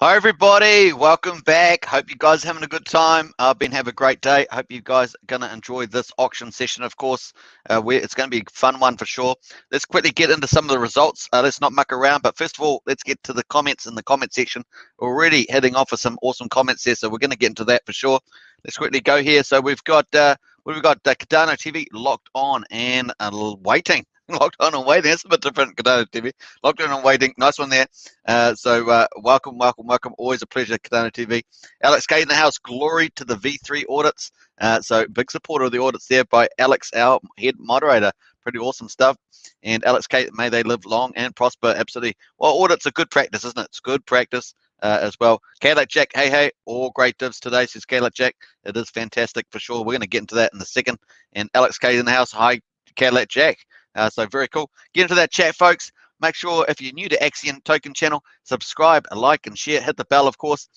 Hi everybody, welcome back. Hope you guys are having a good time. I've been having a great day. Hope you guys are going to enjoy this auction session, of course. It's going to be a fun one for sure. Let's quickly get into some of the results. Let's not muck around, but first of all, let's get to the comments in the comment section. Already heading off with some awesome comments there, so we're going to get into that for sure. Let's quickly go here. So we've got Cardano TV locked on and waiting. Locked on and waiting. That's a bit different, Cardano TV. Locked on and waiting. Nice one there. Welcome. Always a pleasure, Cardano TV. Alex K in the house. Glory to the V3 audits. So big supporter of the audits there by Alex, our head moderator. Pretty awesome stuff. And Alex K, may they live long and prosper. Absolutely. Well, audits are good practice, isn't it? It's good practice as well. Kayla Jack, hey, all great divs today, says Kayla Jack. It is fantastic for sure. We're going to get into that in a second. And Alex K in the house. Hi, Kayla Jack. So very cool. Get into that chat, folks. Make sure if you're new to Axion Token channel, subscribe, like, and share. Hit the bell, of course.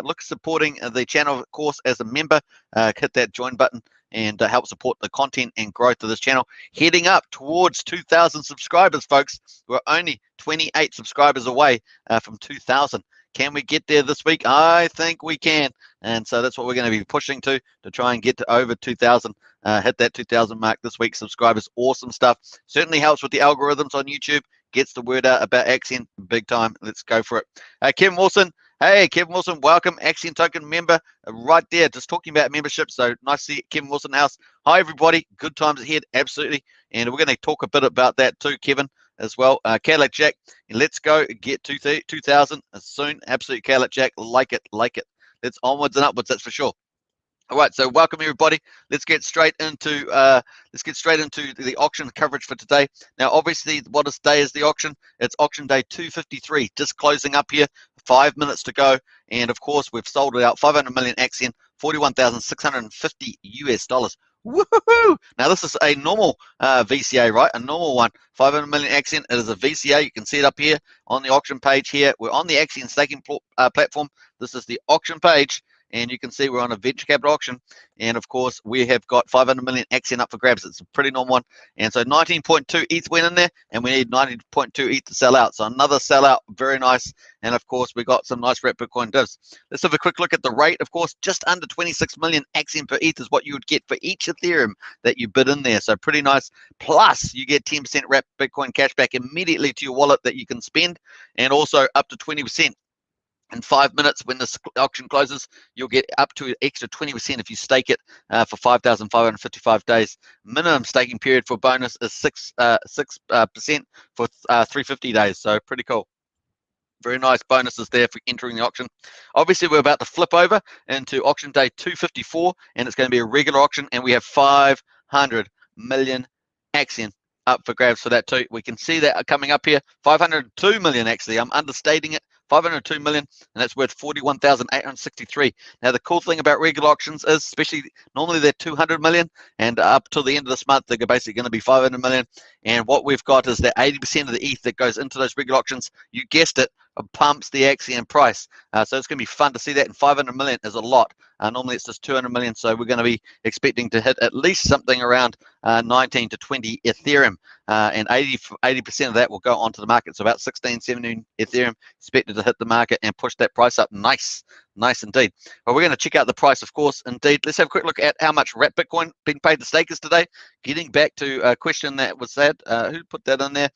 Look supporting the channel, of course, as a member. Hit that join button and help support the content and growth of this channel. Heading up towards 2,000 subscribers, folks. We're only 28 subscribers away from 2,000. Can we get there this week? I think we can. And so that's what we're going to be pushing to try and get to over 2,000. Hit that 2,000 mark this week. Subscribers, awesome stuff. Certainly helps with the algorithms on YouTube. Gets the word out about Axion big time. Let's go for it. Kevin Wilson. Hey, Kevin Wilson, welcome. Axion Token member right there. Just talking about membership. So nice to see Kevin Wilson house. Hi, everybody. Good times ahead. Absolutely. And we're going to talk a bit about that too, Kevin, as well. Cadillac Jack, let's go get 2,000 soon. Absolutely, Cadillac Jack. Like it. Let's onwards and upwards. That's for sure. All right, so welcome everybody. Let's get straight into the auction coverage for today. Now, obviously, what day is the auction? It's auction day 253, just closing up here. 5 minutes to go, and of course, we've sold it out. 500 million Axion, $41,650 US. Woohoo! Now this is a normal VCA, right? A normal one. 500 million Axion. It is a VCA. You can see it up here on the auction page here. We're on the Axion staking platform. This is the auction page. And you can see we're on a venture capital auction. And of course, we have got 500 million Axion up for grabs. It's a pretty normal one. And so 19.2 ETH went in there, and we need 19.2 ETH to sell out. So another sellout, very nice. And of course, we got some nice red Bitcoin divs. Let's have a quick look at the rate. Of course, just under 26 million Axion per ETH is what you would get for each Ethereum that you bid in there. So pretty nice. Plus, you get 10% wrapped Bitcoin cash back immediately to your wallet that you can spend, and also up to 20%. In 5 minutes, when the auction closes, you'll get up to an extra 20% if you stake it for 5,555 days. Minimum staking period for bonus is 6% for 350 days. So pretty cool. Very nice bonuses there for entering the auction. Obviously, we're about to flip over into auction day 254, and it's going to be a regular auction, and we have 500 million Axion up for grabs for that too. We can see that coming up here. 502 million actually. I'm understating it. 502 million, and that's worth 41,863. Now, the cool thing about regular auctions is, especially normally they're 200 million, and up till the end of this month, they're basically going to be 500 million. And what we've got is that 80% of the ETH that goes into those regular auctions, you guessed it, pumps the Axion price. So it's going to be fun to see that, and 500 million is a lot. Normally it's just 200 million, so we're going to be expecting to hit at least something around 19 to 20 Ethereum, and 80% of that will go onto the market. So about 16, 17 Ethereum expected to hit the market and push that price up. Nice indeed. Well, we're going to check out the price, of course, indeed. Let's have a quick look at how much wrapped Bitcoin being paid to stakers today. Getting back to a question that was said, who put that in there?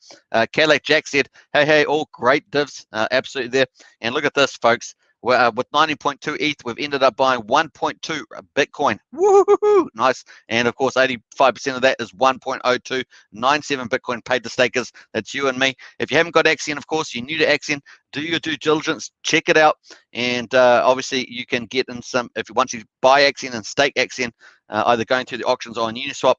Cadillac Jack said, hey, all great divs, absolutely there. And look at this, folks. With 19.2 ETH, we've ended up buying 1.2 Bitcoin. Woohoo! Nice. And of course, 85% of that is 1.0297 Bitcoin paid to stakers. That's you and me. If you haven't got Axion, of course, you're new to Axion, do your due diligence, check it out. And obviously, you can get in some, once you buy Axion and stake Axion, either going through the auctions or on Uniswap,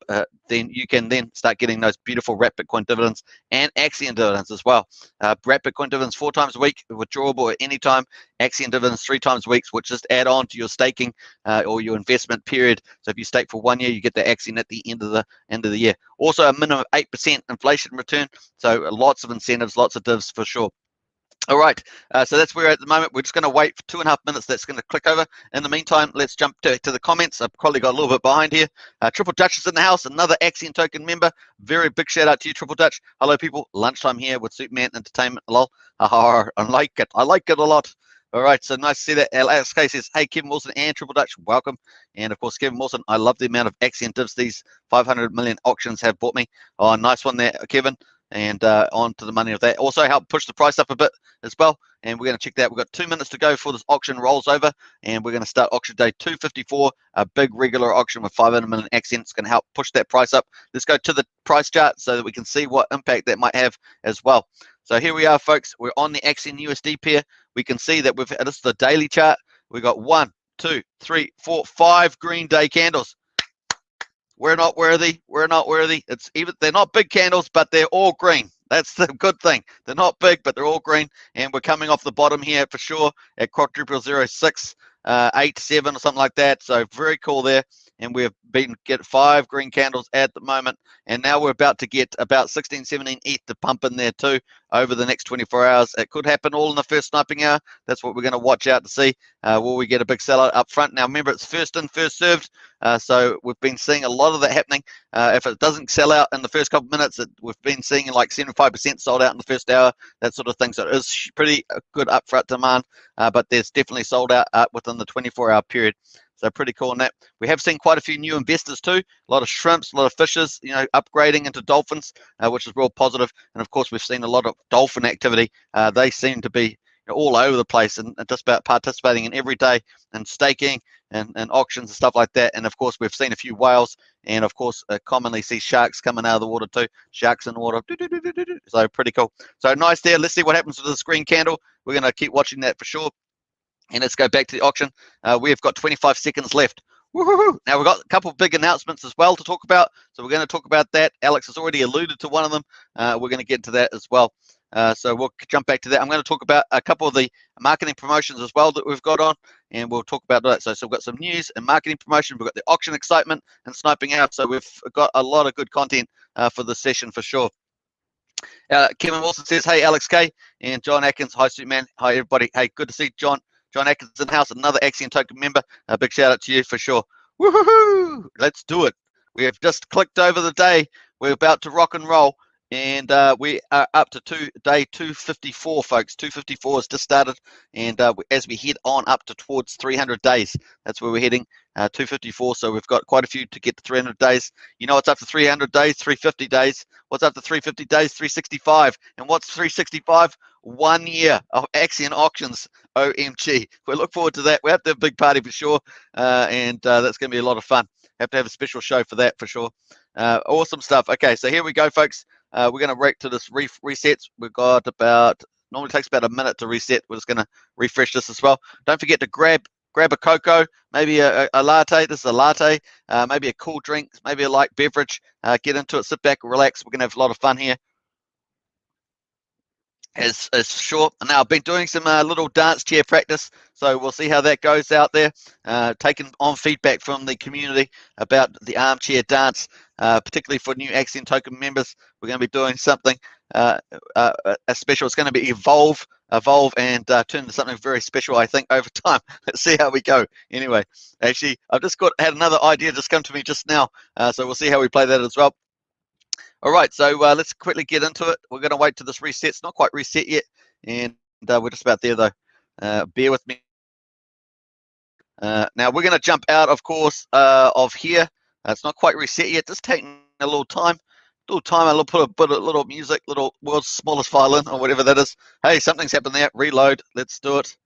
then you can then start getting those beautiful wrapped Bitcoin dividends and Axion dividends as well. Wrapped Bitcoin dividends 4 times a week, withdrawable at any time. Axion dividends 3 times a week, which just add on to your staking or your investment period. So if you stake for 1 year, you get the Axion at the end of the year. Also, a minimum of 8% inflation return. So lots of incentives, lots of divs for sure. All right, so that's where we're at the moment. We're just going to wait for 2.5 minutes. That's going to click over. In the meantime, let's jump to the comments. I've probably got a little bit behind here. Triple Dutch is in the house, another Axion Token member. Very big shout out to you, Triple Dutch. Hello, people. Lunchtime here with Superman Entertainment. Lol. I like it. I like it a lot. All right, so nice to see that. Alex K says, hey, Kevin Wilson and Triple Dutch, welcome. And of course, Kevin Wilson, I love the amount of Axion divs these 500 million auctions have bought me. Oh, nice one there, Kevin. And on to the money of that. Also help push the price up a bit as well. And we're going to check that. We've got 2 minutes to go before this auction rolls over. And we're going to start auction day 254, a big regular auction with 500 million Axion. It's going to help push that price up. Let's go to the price chart so that we can see what impact that might have as well. So here we are, folks. We're on the Axion USD pair. We can see that this is the daily chart. We've got 1, 2, 3, 4, 5 green day candles. We're not worthy. We're not worthy. They're not big candles, but they're all green. That's the good thing. They're not big, but they're all green. And we're coming off the bottom here for sure at quadruple 0687 or something like that. So very cool there. And we've get 5 green candles at the moment. And now we're about to get about 16, 17 ETH to pump in there too over the next 24 hours. It could happen all in the first sniping hour. That's what we're going to watch out to see. Will we get a big sellout up front? Now remember, it's first in, first served. So we've been seeing a lot of that happening. If it doesn't sell out in the first couple of minutes, we've been seeing like 75% sold out in the first hour, that sort of thing. So it is pretty good upfront demand, but there's definitely sold out within the 24-hour period. So pretty cool on that. We have seen quite a few new investors too. A lot of shrimps, a lot of fishes, upgrading into dolphins, which is real positive. And of course, we've seen a lot of dolphin activity. They seem to be all over the place and just about participating in every day and staking and auctions and stuff like that. And of course, we've seen a few whales, and of course, commonly see sharks coming out of the water too. Sharks in the water. So pretty cool. So nice there. Let's see what happens with this green candle. We're going to keep watching that for sure. And let's go back to the auction. We've got 25 seconds left. Woohoo! Now we've got a couple of big announcements as well to talk about. So we're going to talk about that. Alex has already alluded to one of them. We're going to get to that as well. So we'll jump back to that. I'm going to talk about a couple of the marketing promotions as well that we've got on, and we'll talk about that. So we've got some news and marketing promotion. We've got the auction excitement and sniping out. So we've got a lot of good content for this session for sure. Kevin Wilson says, hey, Alex K. And John Atkins, hi, Superman. Hi, everybody. Hey, good to see John Atkins in the house, another Axion token member. A big shout out to you for sure. Woohoo! Let's do it. We have just clicked over the day. We're about to rock and roll, and we are up to day 254, folks. 254 has just started, and as we head on up towards 300 days, that's where we're heading. 254. So we've got quite a few to get to 300 days. You know what's after 300 days? 350 days. What's after 350 days? 365. And what's 365? 1 year of Axion auctions. OMG. We look forward to that. We have to have a big party for sure, and that's going to be a lot of fun. Have to have a special show for that for sure. Awesome stuff. Okay, so here we go, folks. We're going to break to this resets. We've got normally takes about a minute to reset. We're just going to refresh this as well. Don't forget to grab a cocoa, maybe a latte. This is a latte. Maybe a cool drink, maybe a light beverage. Get into it, sit back, relax. We're going to have a lot of fun here. As short. Now I've been doing some little dance chair practice, so we'll see how that goes out there. Taking on feedback from the community about the armchair dance, particularly for new Axion token members. We're going to be doing something special. It's going to be evolve and turn into something very special, I think, over time. Let's see how we go. Anyway, actually, I've just had another idea just come to me just now, so we'll see how we play that as well. All right, so let's quickly get into it. We're going to wait till this resets. It's not quite reset yet, and we're just about there, though. Bear with me. Now, we're going to jump out, of course, of here. It's not quite reset yet. Just taking a little time. I'll put a little music, little world's smallest violin, or whatever that is. Hey, something's happened there. Reload. Let's do it.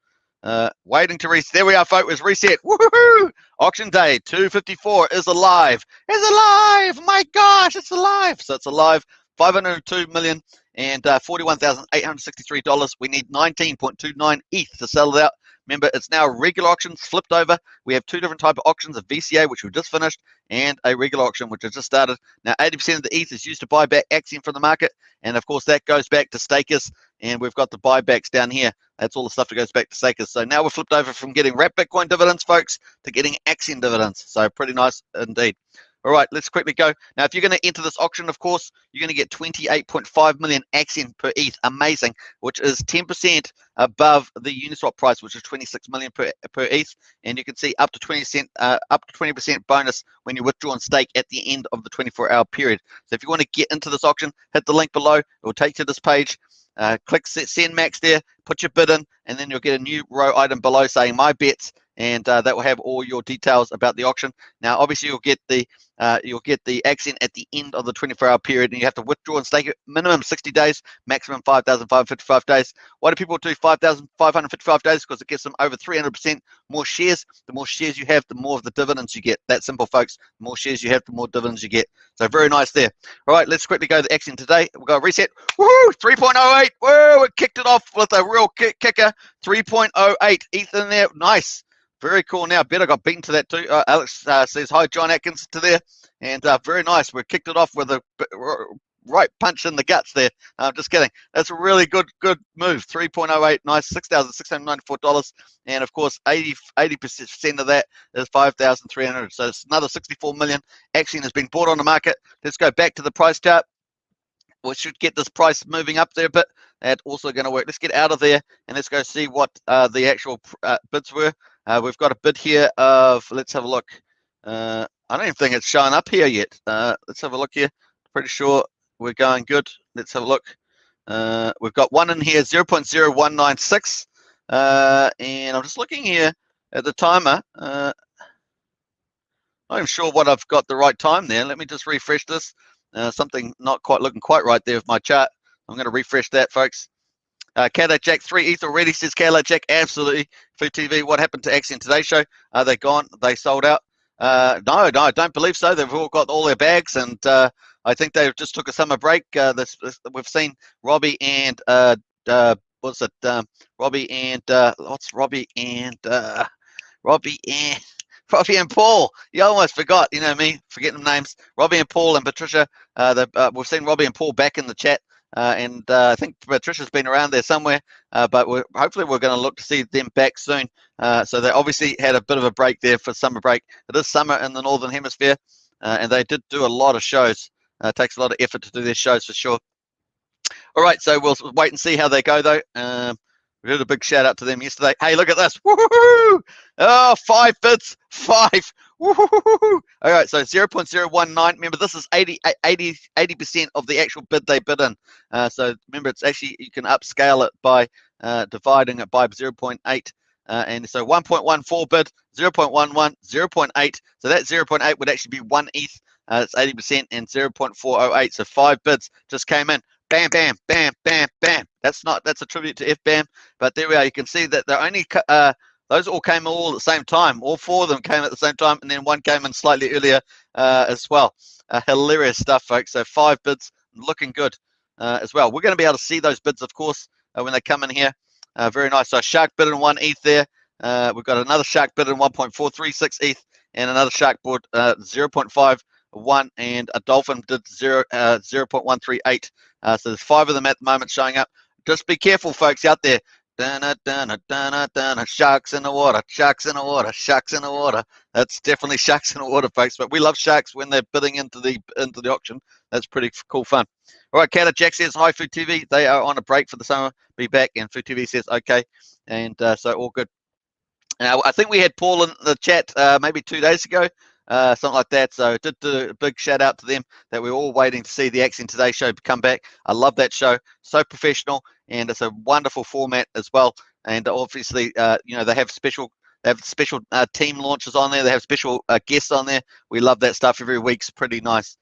Waiting to reset. There we are, folks. It's reset. Woohoo! Auction day 254 is alive. It's alive. My gosh, it's alive. So it's alive. 502 million and $41,863. We need 19.29 ETH to sell it out. Remember, it's now regular auctions flipped over. We have 2 different types of auctions, a VCA, which we've just finished, and a regular auction, which has just started. Now, 80% of the ETH is used to buy back Axion from the market, and of course, that goes back to stakers, and we've got the buybacks down here. That's all the stuff that goes back to stakers. So now we're flipped over from getting wrapped Bitcoin dividends, folks, to getting Axion dividends. So pretty nice indeed. All right, let's quickly go. Now, if you're going to enter this auction, of course, you're going to get 28.5 million Axion per ETH. Amazing, which is 10% above the Uniswap price, which is 26 million per ETH. And you can see up to 20% bonus when you withdraw and stake at the end of the 24-hour period. So if you want to get into this auction, hit the link below. It will take you to this page. Click send max there, put your bid in, and then you'll get a new row item below saying my bets, and that will have all your details about the auction. Now, obviously, you'll get the Axion at the end of the 24-hour period, and you have to withdraw and stake it minimum 60 days, maximum 5,555 days. Why do people do 5,555 days? Because it gets them over 300% more shares. The more shares you have, the more of the dividends you get. That simple, folks. The more shares you have, the more dividends you get. So very nice there. All right, let's quickly go to the Axion today. We'll go reset. Woo! 3.08. Woo! It kicked it off with a real kicker. 3.08. ETH in there. Nice. Very cool. Now, better got beaten to that too. Alex says hi, John Atkins, to there. And very nice. We kicked it off with a right punch in the guts there. Just kidding. That's a really good move. 3.08. Nice. $6,694. And, of course, 80% of that is 5,300. So it's another 64 million. Axion has been bought on the market. Let's go back to the price chart. We should get this price moving up there a bit. That's also going to work. Let's get out of there and let's go see what the actual bids were. We've got a bid here of, let's have a look. I don't even think it's showing up here yet. Let's have a look here. Pretty sure we're going good. Let's have a look. We've got one in here, 0.0196. And I'm just looking here at the timer. Not even sure what I've got the right time there. Let me just refresh this. Something not quite looking quite right there with my chart. I'm going to refresh that, folks. Kalo Jack 3 ETH already, says Kalo Jack. Absolutely. Food TV, what happened to Axion Today Show? Are they gone? They sold out? No, I don't believe so. They've all got all their bags, and I think they just took a summer break. We've seen Robbie and Robbie and Paul. You almost forgot, you know me, forgetting names. Robbie and Paul and Patricia. We've seen Robbie and Paul back in the chat. And I think Patricia's been around there somewhere, but hopefully we're going to look to see them back soon. So they obviously had a bit of a break there for summer break. It is summer in the Northern Hemisphere, and they did do a lot of shows. It takes a lot of effort to do their shows for sure. All right, so we'll wait and see how they go, though. We did a big shout out to them yesterday. Hey, look at this. Woo-hoo-hoo! Oh, 5 bids. 5. Woo-hoo-hoo-hoo! All right, so 0.019. Remember, this is 80% of the actual bid they bid in. So remember, it's actually, you can upscale it by dividing it by 0.8. And so 1.14 bid, 0.11, 0.8. So that 0.8 would actually be 1 ETH. It's 80%, and 0.408. So 5 bids just came in. Bam, bam, bam, bam, bam. That's a tribute to FBAM, but there we are. You can see that they're only those all came all at the same time. All 4 of them came at the same time, and then one came in slightly earlier as well. Hilarious stuff, folks. So 5 bids, looking good as well. We're going to be able to see those bids, of course, when they come in here. Very nice. So Shark bid in 1 ETH there. We've got another Shark bid in 1.436 ETH, and another Shark bid 0.51, and a Dolphin did 0.138. So there's 5 of them at the moment showing up. Just be careful, folks, out there. Dun-na, dun-na, dun-na, dun-na. Sharks in the water, sharks in the water, sharks in the water. That's definitely sharks in the water, folks. But we love sharks when they're bidding into the auction. That's pretty cool fun. All right, Kata Jack says, hi, Food TV. They are on a break for the summer. Be back. And Food TV says, okay. And so all good. Now, I think we had Paul in the chat maybe 2 days ago. Something like that. So did do a big shout out to them that we're all waiting to see the Axion Today show come back. I love that show. So professional, and it's a wonderful format as well. And obviously, you know, they have special team launches on there. They have special guests on there. We love that stuff every week. It's pretty nice.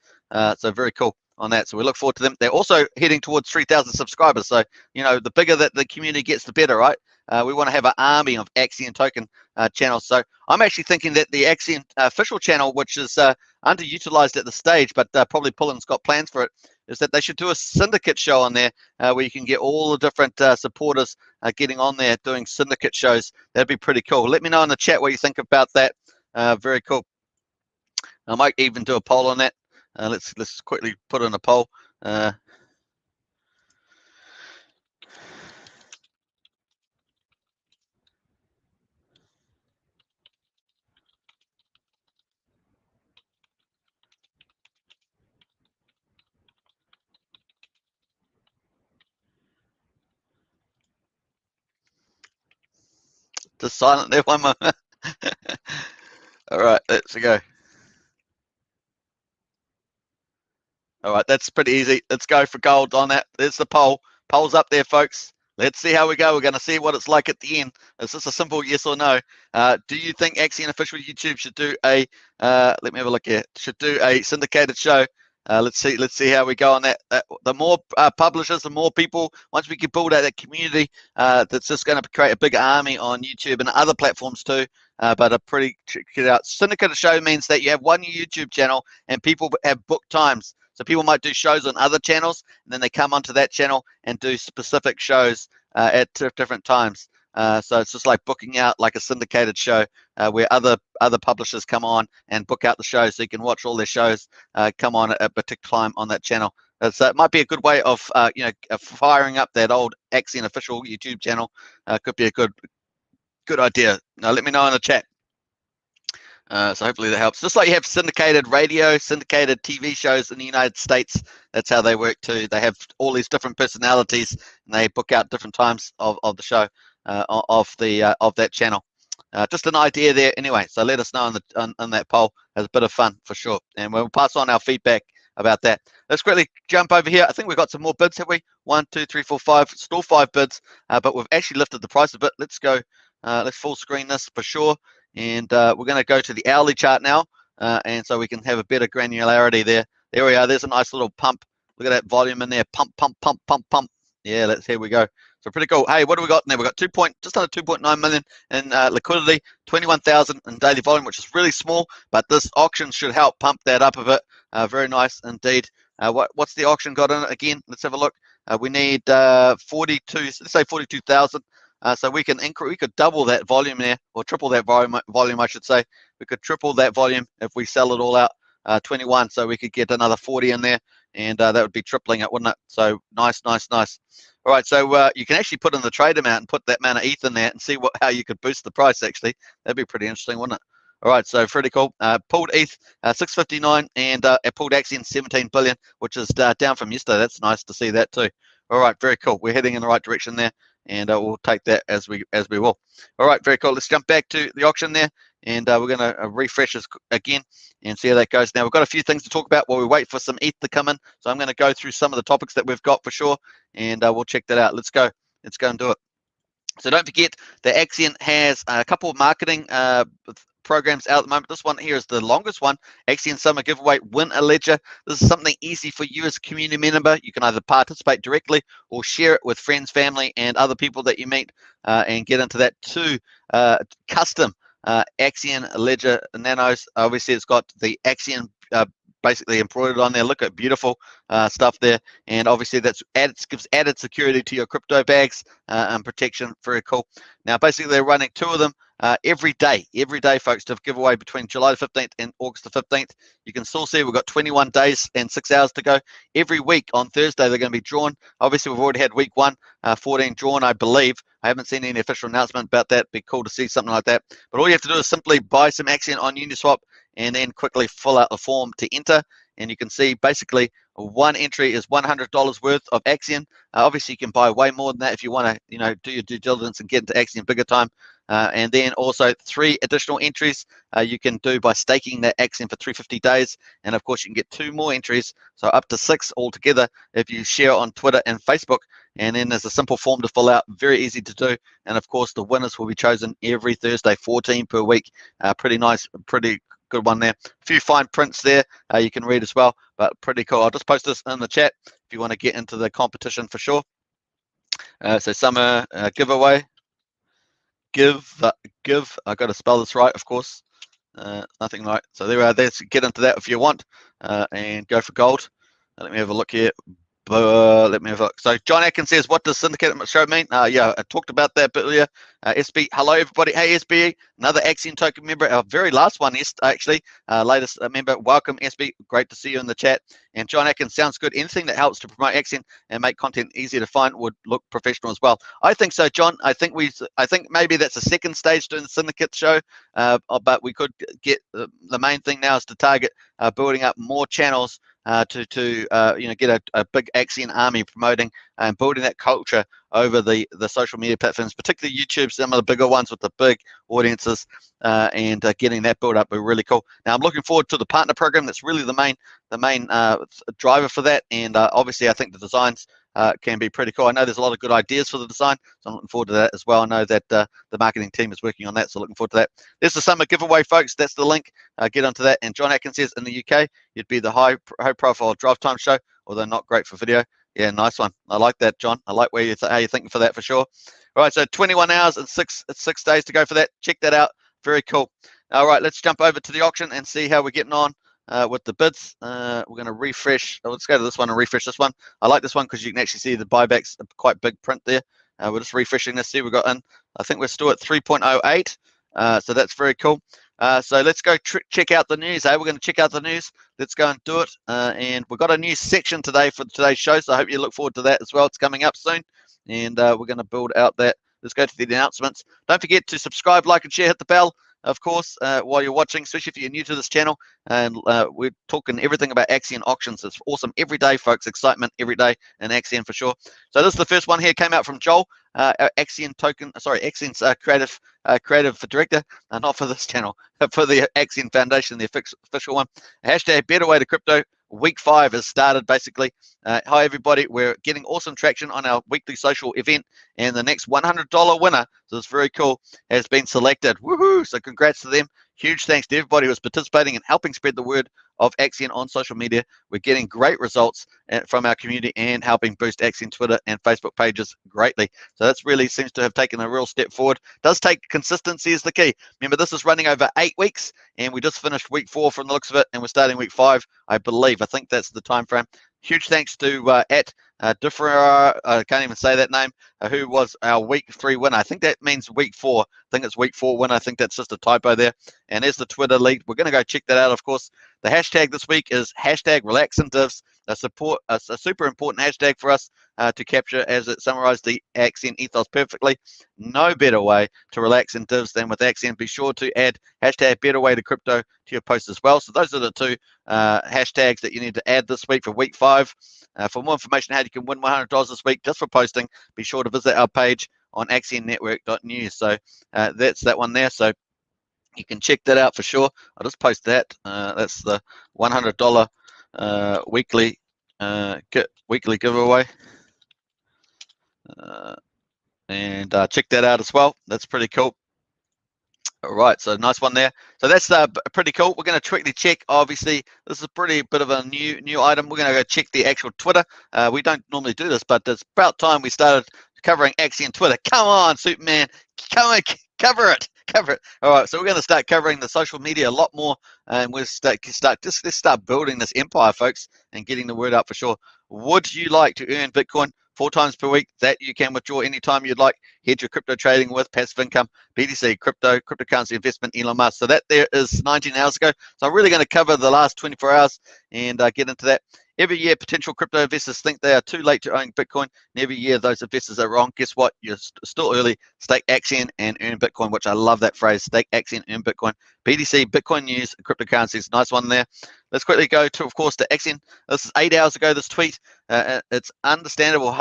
So very cool on that. So we look forward to them. They're also heading towards 3,000 subscribers. So, you know, the bigger that the community gets, the better, right? We want to have an army of Axion token channels. So I'm actually thinking that the Axion official channel, which is underutilized at the stage, but probably Pullen's got plans for it, is that they should do a syndicate show on there where you can get all the different supporters getting on there doing syndicate shows. That'd be pretty cool. Let me know in the chat what you think about that. Very cool. I might even do a poll on that. Let's quickly put in a poll. Just silent there one moment. All right, let's go. All right, that's pretty easy. Let's go for gold on that. There's the poll. Polls up there, folks. Let's see how we go. We're going to see what it's like at the end. It's just a simple yes or no. Do you think Axion official YouTube should do a? Let me have a look here. Should do a syndicated show. Let's see how we go on that. The more publishers, the more people. Once we can build out that community, that's just going to create a big army on YouTube and other platforms too. But a pretty check it out. Syndicated show means that you have one YouTube channel and people have booked times. So people might do shows on other channels, and then they come onto that channel and do specific shows at different times. So it's just like booking out like a syndicated show where other publishers come on and book out the show, so you can watch all their shows come on at a particular time on that channel. So it might be a good way of firing up that old Axion official YouTube channel. Could be a good idea. Now let me know in the chat. So hopefully that helps. Just like you have syndicated radio, syndicated TV shows in the United States, that's how they work too. They have all these different personalities, and they book out different times of the show of that channel. Just an idea there, anyway. So let us know on that poll. It's a bit of fun for sure, and we'll pass on our feedback about that. Let's quickly jump over here. I think we've got some more bids, have we? 1, 2, 3, 4, 5. Still 5 bids, but we've actually lifted the price a bit. Let's go. Let's full screen this for sure. And we're going to go to the hourly chart now, and so we can have a better granularity there. There we are. There's a nice little pump. Look at that volume in there. Pump, pump, pump, pump, pump. Yeah, here we go. So pretty cool. Hey, what do we got in there? We've got just under 2.9 million in liquidity, 21,000 in daily volume, which is really small, but this auction should help pump that up a bit. Very nice indeed. What's the auction got in it again? Let's have a look. We need 42, let's say 42,000. So we could double that volume there, or triple that volume, I should say. We could triple that volume if we sell it all out, 21. So we could get another 40 in there, and that would be tripling it, wouldn't it? So nice, nice, nice. All right, so you can actually put in the trade amount and put that amount of ETH in there and see how you could boost the price. Actually, that'd be pretty interesting, wouldn't it? All right, so pretty cool. Pulled ETH 659, and it pulled Axion 17 billion, which is down from yesterday. That's nice to see that too. All right, very cool. We're heading in the right direction there, and we'll take that as we will. All right, very cool. Let's jump back to the auction there, and we're going to refresh this again and see how that goes. Now, we've got a few things to talk about while we wait for some ETH to come in, so I'm going to go through some of the topics that we've got for sure, and we'll check that out. Let's go and do it. So don't forget that Axion has a couple of marketing programs out at the moment. This one here is the longest one. Axion Summer Giveaway, win a ledger. This is something easy for you as a community member. You can either participate directly or share it with friends, family, and other people that you meet, and get into that too. Custom Axion ledger nanos. Obviously, it's got the Axion basically embroidered on there. Look at beautiful stuff there, and obviously that's gives added security to your crypto bags and protection. Very cool. Now basically they're running 2 of them every day, folks, to give away between July the 15th and August the 15th. You can still see we've got 21 days and 6 hours to go. Every week on Thursday they're going to be drawn. Obviously we've already had week 1, 14 drawn, I believe. I haven't seen any official announcement about that. It'd be cool to see something like that. But all you have to do is simply buy some Axion on Uniswap and then quickly fill out the form to enter. And you can see basically one entry is $100 worth of Axion. Obviously, you can buy way more than that if you want to, do your due diligence and get into Axion bigger time. And then also 3 additional entries you can do by staking that Axion for 350 days. And of course, you can get 2 more entries, so up to 6 altogether if you share on Twitter and Facebook. And then there's a simple form to fill out, very easy to do. And of course, the winners will be chosen every Thursday, 14 per week. Pretty nice, pretty good one there. A few fine prints there you can read as well, but pretty cool. I'll just post this in the chat if you want to get into the competition for sure. So summer giveaway. Give. I got to spell this right, of course. Nothing right. So there we are. Let's get into that if you want, and go for gold. Let me have a look here. Let me have a look. So John Atkins says, what does syndicated show mean? Yeah, I talked about that a bit earlier. SB, hello everybody. Hey SB, another Axion token member, our very last one, actually, latest member. Welcome SB, great to see you in the chat. And John Atkins, sounds good. Anything that helps to promote Axion and make content easier to find would look professional as well. I think so, John. I think maybe that's a second stage doing the syndicate show, but we could get the main thing now is to target building up more channels to get a big Axion army promoting and building that culture over the social media platforms, particularly YouTube, some of the bigger ones with the big audiences, and getting that build up. Are really cool. Now I'm looking forward to the partner program. That's really the main driver for that. And obviously I think the designs can be pretty cool. I know there's a lot of good ideas for the design, so I'm looking forward to that as well. I know that the marketing team is working on that, so looking forward to that. There's the summer giveaway, folks. That's the link. Get onto that. And John Atkins says in the UK, you'd be the high profile drive time show, although not great for video. Yeah, nice one. I like that, John. I like how you're thinking for that for sure. All right, so 21 hours and six days to go for that. Check that out. Very cool. All right, let's jump over to the auction and see how we're getting on with the bids. We're going to refresh. Let's go to this one and refresh this one. I like this one because you can actually see the buybacks, quite big print there. We're just refreshing this. See, we got in. I think we're still at 3.08. So that's very cool. So let's go check out the news. We're going to check out the news. Let's go and do it. And we've got a new section today for today's show, so I hope you look forward to that as well. It's coming up soon, and we're going to build out that. Let's go to the announcements. Don't forget to subscribe, like, and share. Hit the bell, of course, while you're watching, especially if you're new to this channel. And we're talking everything about Axion auctions. It's awesome every day, folks. Excitement every day in Axion for sure. So this is the first one here. Came out from Joel, Axion's creative director, not for this channel, but for the Axion Foundation, the official one. Hashtag Better Way to Crypto. Week 5 has started basically. Hi everybody, we're getting awesome traction on our weekly social event, and the next $100 winner, so it's very cool, has been selected. Woohoo! So congrats to them. Huge thanks to everybody who's participating and helping spread the word of Axion on social media. We're getting great results from our community and helping boost Axion Twitter and Facebook pages greatly. So that's really seems to have taken a real step forward. Does take consistency is the key. Remember, this is running over 8 weeks, and we just finished week 4 from the looks of it, and we're starting week 5, I believe. I think that's the time frame. Huge thanks to Differa, I can't even say that name, who was our week 3 winner. I think that means week 4. I think it's week 4 winner. I think that's just a typo there. And there's the Twitter lead. We're going to go check that out, of course. The hashtag this week is hashtag RelaxandDivs, a super important hashtag for us to capture, as it summarized the Axion ethos perfectly. No better way to relax and divs than with Axion. Be sure to add hashtag Better Way to Crypto to your post as well. So those are the 2 hashtags that you need to add this week for week 5. For more information how you can win $100 this week just for posting, be sure to visit our page on axionnetwork.news. So that's that one there. So you can check that out for sure. I'll just post that. That's the $100 weekly giveaway. And check that out as well. That's pretty cool. All right, so nice one there. So that's pretty cool. We're going to quickly check. Obviously, this is a pretty bit of a new item. We're going to go check the actual Twitter. We don't normally do this, but it's about time we started covering Axion Twitter. Come on, Superman. Come on, cover it. All right, so we're going to start covering the social media a lot more, and we'll let's start building this empire, folks, and getting the word out for sure. Would you like to earn Bitcoin 4 times per week that you can withdraw anytime you'd like? Head your crypto trading with passive income, BTC, cryptocurrency investment, Elon Musk. So that there is 19 hours ago. So I'm really going to cover the last 24 hours and get into that. Every year, potential crypto investors think they are too late to own Bitcoin, and every year those investors are wrong. Guess what? You're still early. Stake Axion and earn Bitcoin, which I love that phrase. Stake Axion, earn Bitcoin. BTC, Bitcoin news, cryptocurrencies. Nice one there. Let's quickly go to, of course, to Axion. This is 8 hours ago, this tweet. It's understandably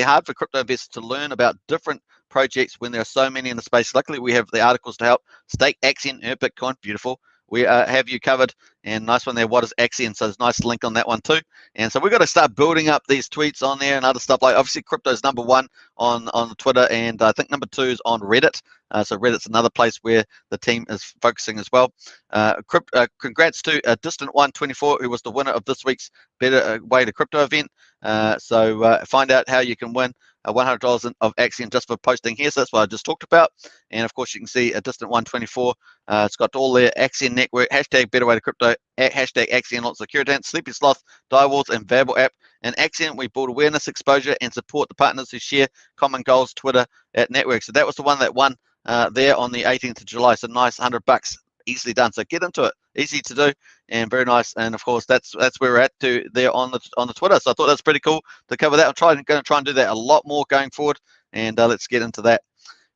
hard for crypto investors to learn about different projects when there are so many in the space. Luckily, we have the articles to help. Stake Axion, earn Bitcoin. Beautiful. We have you covered, and nice one there. What is Axion? So there's a nice link on that one too. And so we've got to start building up these tweets on there and other stuff. Like obviously crypto is number 1 on Twitter, and I think number 2 is on Reddit. So Reddit's another place where the team is focusing as well. Congrats to Distant 124, who was the winner of this week's Better Way to Crypto event. So find out how you can win $100 of Axion just for posting here. So that's what I just talked about. And of course, you can see a Distant 124. It's got all the Axion network, hashtag Better Way to Crypto, hashtag Axion Lots of Securitant, Sleepy Sloth, Direwolves, and Variable App. And Axion, we build awareness, exposure, and support the partners who share common goals, Twitter at network. So that was the one that won there on the 18th of July. So nice, $100. Easily done. So get into it. Easy to do and very nice. And of course, that's where we're at to there on the Twitter. So I thought that's pretty cool to cover that. I'm going to try and do that a lot more going forward. And let's get into that.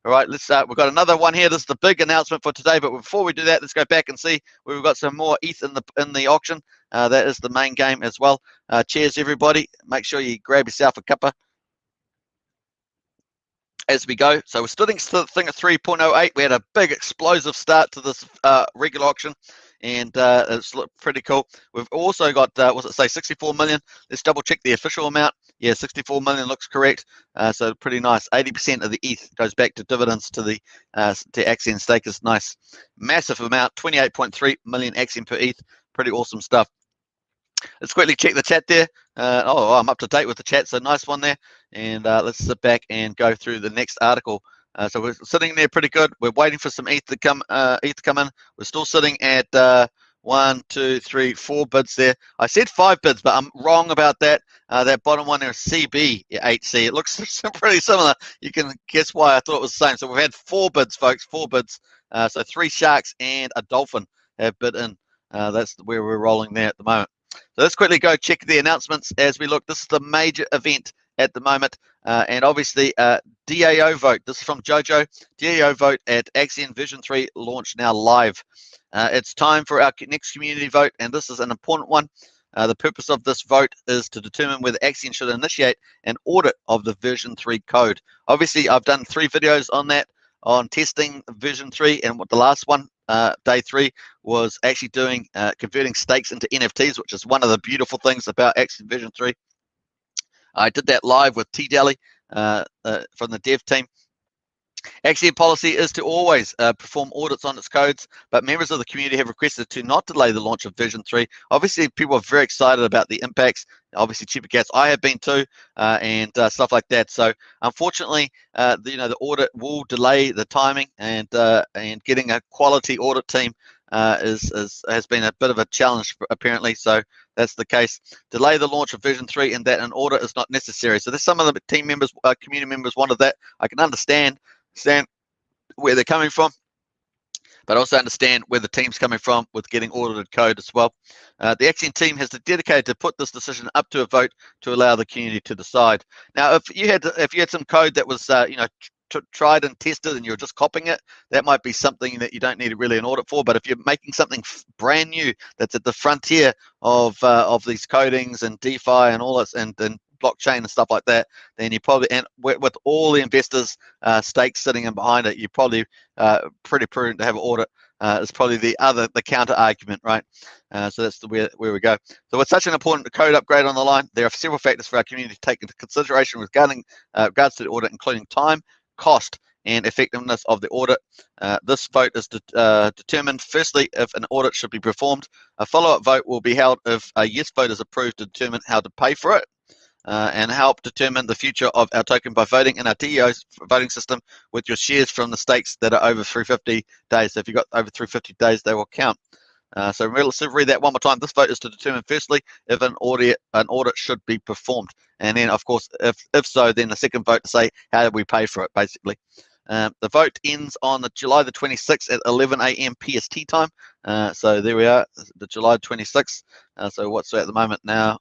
All right, let's we've got another one here. This is the big announcement for today. But before we do that, let's go back and see where we've got some more ETH in the auction. That is the main game as well. Cheers, everybody. Make sure you grab yourself a cuppa as we go. So we're sitting at 3.08. We had a big explosive start to this regular auction, and it's pretty cool. We've also got, what's it say, 64 million. Let's double check the official amount. Yeah, 64 million looks correct. So pretty nice. 80% of the ETH goes back to dividends to the to Axion stakers. Nice, massive amount. 28.3 million Axion per ETH. Pretty awesome stuff. Let's quickly check the chat there. Oh, I'm up to date with the chat, so nice one there. And let's sit back and go through the next article. So we're sitting there pretty good. We're waiting for some ETH to come in. We're still sitting at 1, 2, 3, 4 bids there. I said 5 bids, but I'm wrong about that. That bottom one there is CB8C. It looks pretty similar. You can guess why I thought it was the same. So we've had 4 bids, folks. 4 bids. So 3 sharks and a dolphin have bid in. That's where we're rolling there at the moment. So let's quickly go check the announcements as we look. This is the major event at the moment, and obviously DAO vote. This is from Jojo. DAO vote at Axion Vision 3 launch now live. It's time for our next community vote, and this is an important one. The purpose of this vote is to determine whether Axion should initiate an audit of the Version 3 code. Obviously, I've done 3 videos on that, on testing Version 3, and what the last one, day 3, was actually doing converting stakes into NFTs, which is one of the beautiful things about Axion Version 3. I did that live with T-Dally from the dev team. Axion policy is to always perform audits on its codes, but members of the community have requested to not delay the launch of Version 3. Obviously, people are very excited about the impacts. Obviously, Cheaper Cats, I have been too, and stuff like that. So, unfortunately, the audit will delay the timing, and getting a quality audit team has been a bit of a challenge apparently. So that's the case. Delay the launch of Version 3, and that an audit is not necessary. So there's some of the team members, community members wanted that. I can understand where they're coming from, but also understand where the team's coming from with getting audited code as well. The Axion team has dedicated to put this decision up to a vote to allow the community to decide. Now, if you had some code that was tried and tested and you're just copying it, that might be something that you don't need really an audit for. But if you're making something brand new that's at the frontier of these codings and DeFi and all this and blockchain and stuff like that, then you probably, and with all the investors stakes sitting in behind it, you're probably pretty prudent to have an audit. Is probably the counter argument, right? So that's where we go. So with such an important code upgrade on the line, there are several factors for our community to take into consideration regarding regards to the audit, including time, cost, and effectiveness of the audit. This vote is determined, firstly, if an audit should be performed. A follow-up vote will be held if a yes vote is approved to determine how to pay for it, and help determine the future of our token by voting in our DAO voting system with your shares from the stakes that are over 350 days. So if you've got over 350 days, they will count. So let's read that one more time. This vote is to determine, firstly, if an audit should be performed. And then, of course, if so, then the second vote to say, how do we pay for it, basically. The vote ends on July the 26th at 11 a.m. PST time. So there we are, the July 26th. So what's that at the moment now?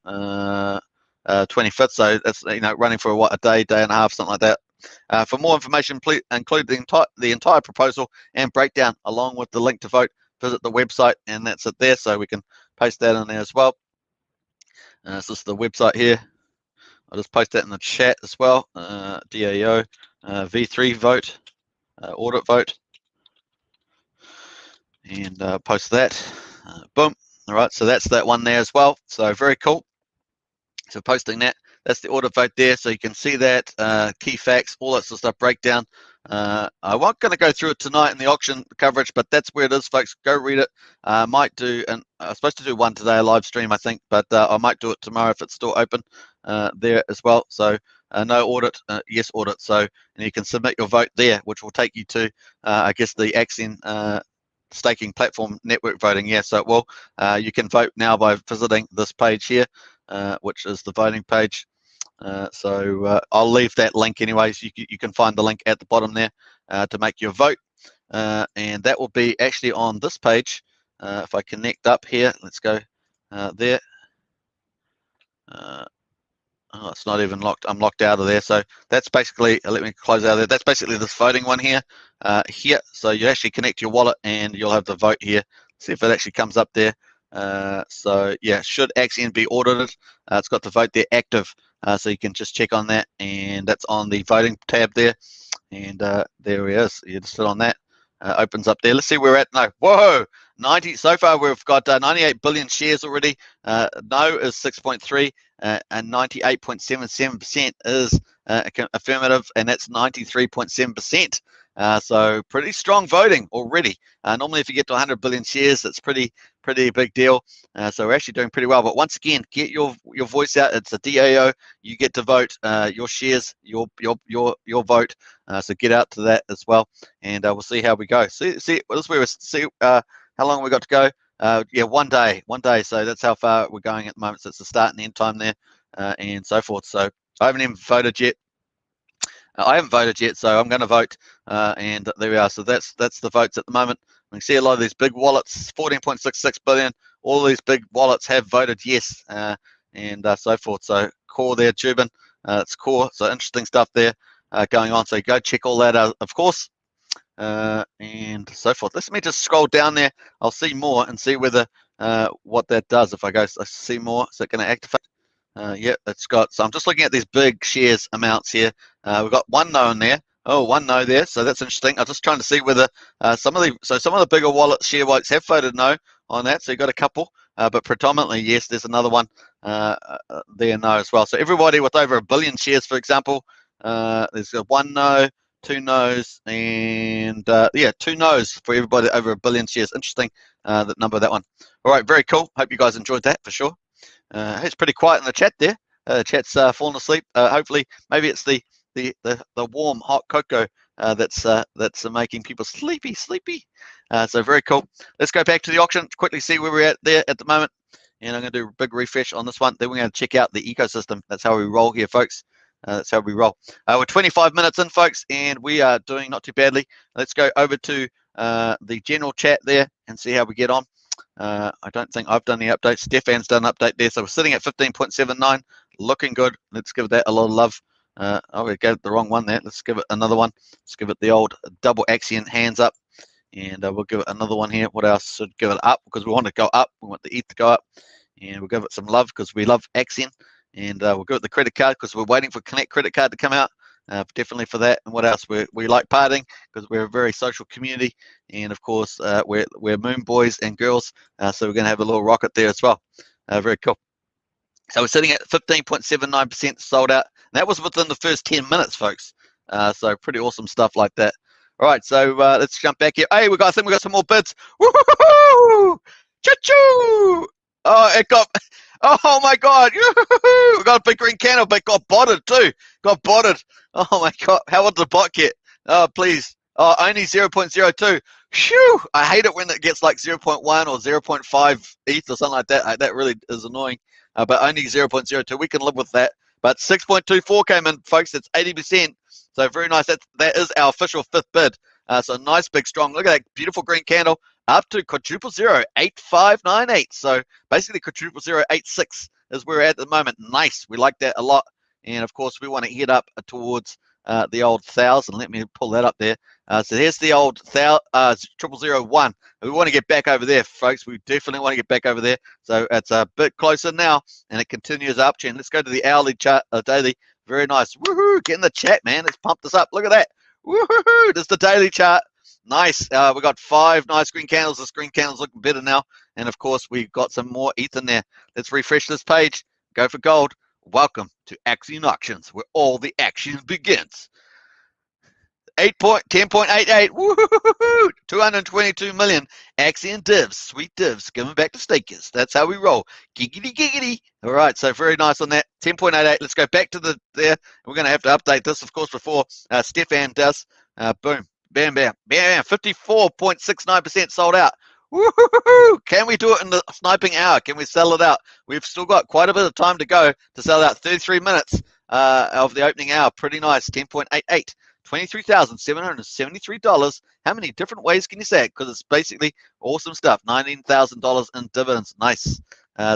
25th. So that's running for a day and a half, something like that. For more information, please include the entire proposal and breakdown along with the link to vote. Visit the website, and that's it there. So we can paste that in there as well. So this is the website here. I'll just post that in the chat as well. DAO V3 vote, audit vote, and post that. Boom. All right, so that's that one there as well. So very cool. So posting that, that's the audit vote there. So you can see that, key facts, all that sort of stuff, breakdown. I'm not going to go through it tonight in the auction coverage, but that's where it is, folks. Go read it. Might do, and I'm supposed to do one today, a live stream, I think, but I might do it tomorrow if it's still open there as well. So no audit, yes audit. So, and you can submit your vote there, which will take you to, I guess, the Axion staking platform network voting. Yeah, so it will. You can vote now by visiting this page here, which is the voting page. So I'll leave that link anyways. You can find the link at the bottom there to make your vote, and that will be actually on this page. If I connect up here, let's go there. Oh, it's not even locked. I'm locked out of there. So that's basically, let me close out of there. That's basically this voting one here. Here, so you actually connect your wallet and you'll have the vote here. See if it actually comes up there. So yeah, should Axion be audited? It's got the vote there active. So you can just check on that, and that's on the voting tab there. And there he is. You just sit on that. Opens up there. Let's see where we're at. No, whoa, 90. So far we've got 98 billion shares already. No is 6.3. and 98.77% is affirmative, and that's 93.7%. So pretty strong voting already. Normally, if you get to 100 billion shares, it's pretty big deal. So we're actually doing pretty well. But once again, get your voice out. It's a DAO. You get to vote your shares, your vote. So get out to that as well, and we'll see how we go. See, this is where we see how long we got to go. Yeah, one day. So that's how far we're going at the moment. So it's the start and end time there, and so forth. So I haven't even voted yet. So I'm going to vote, and there we are. So that's the votes at the moment. We can see a lot of these big wallets, 14.66 billion. All these big wallets have voted yes, and so forth. So core there, Tubin, it's core. So interesting stuff there going on. So go check all that out, of course, and so forth. Let me just scroll down there. I'll see more and see whether what that does. If I go see more, is it going to activate? Yeah, it's got. So I'm just looking at these big shares amounts here. We've got one no in there. Oh, one no there. So that's interesting. I'm just trying to see whether some of the bigger wallet share votes have voted no on that. So you got a couple, but predominantly yes. There's another one there no as well. So everybody with over 1 billion shares, for example, there's a one no, two no's, and yeah, 2 no's for everybody over 1 billion shares. Interesting that number of that one. All right, very cool. Hope you guys enjoyed that for sure. It's pretty quiet in the chat there. Chat's fallen asleep. Hopefully, maybe it's the warm hot cocoa that's making people sleepy. So very cool. Let's go back to the auction. Quickly see where we're at there at the moment. And I'm going to do a big refresh on this one. Then we're going to check out the ecosystem. That's how we roll here, folks. That's how we roll. We're 25 minutes in, folks, and we are doing not too badly. Let's go over to the general chat there and see how we get on. I don't think I've done the update. Stefan's done an update there. So we're sitting at 15.79, looking good. Let's give that a lot of love. Oh, we gave it the wrong one there. Let's give it another one. Let's give it the old double Axion hands up. And we'll give it another one here. What else? Should give it up because we want to go up. We want the ETH to go up. And we'll give it some love because we love Axion. And we'll give it the credit card because we're waiting for Connect credit card to come out. Definitely for that. And what else? We like partying because we're a very social community, and of course we're moon boys and girls, so we're going to have a little rocket there as well. Very cool. So we're sitting at 15.79% sold out. And that was within the first 10 minutes, folks. So pretty awesome stuff like that. All right, so let's jump back here. Hey, I think we got some more bids. Woo-hoo-hoo! Choo-choo! Oh, it got. Oh my God! We got a big green candle, but got botted too. Got botted. Oh my God! How did the bot get? Oh please! Oh, only 0.02. Phew! I hate it when it gets like 0.1 or 0.5 ETH or something like that. That really is annoying. But only 0.02. We can live with that. But 6.24 came in, folks. It's 80%. So very nice. That is our official fifth bid. So nice, big, strong. Look at that beautiful green candle up to quadruple 0.8598. So basically quadruple 0.86 is where we're at the moment. Nice. We like that a lot. And of course, we want to head up towards the old 1,000. Let me pull that up there. So here's the old 0.001. We want to get back over there, folks. We definitely want to get back over there. So it's a bit closer now, and it continues uptrend. Let's go to the hourly chart, daily. Very nice. Woohoo! Get in the chat, man. Let's pump this up. Look at that. Woohoo! There's the daily chart. Nice. We got 5 nice green candles. This green candle's looking better now. And of course, we've got some more ETH in there. Let's refresh this page. Go for gold. Welcome to Axion Auctions, where all the action begins. 10.88. Woohoo! 222 million Axion divs, sweet divs, giving back to stakers. That's how we roll. Giggity, giggity. All right, so very nice on that. 10.88. Let's go back to there. We're going to have to update this, of course, before Stefan does. Boom, bam, bam, bam. 54.69% sold out. Woohoo! Can we do it in the sniping hour? Can we sell it out? We've still got quite a bit of time to go to sell out. 33 minutes of the opening hour. Pretty nice. 10.88. $23,773. How many different ways can you say it? Because it's basically awesome stuff. $19,000 in dividends. Nice.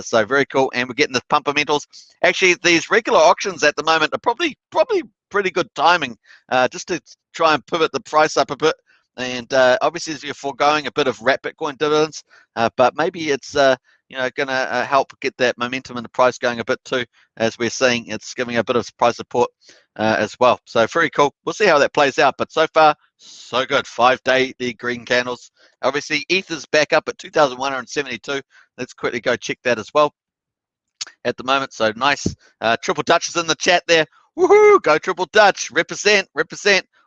So very cool. And we're getting the pumpermentals. Actually, these regular auctions at the moment are probably pretty good timing, just to try and pivot the price up a bit. And obviously, you're foregoing a bit of wrap Bitcoin dividends, but maybe it's going to help get that momentum in the price going a bit too, as we're seeing it's giving a bit of price support as well. So very cool. We'll see how that plays out, but so far so good. 5 daily green candles. Obviously, ETH is back up at 2,172. Let's quickly go check that as well. at the moment. So nice. Triple Dutch is in the chat there. Woohoo! Go Triple Dutch. Represent.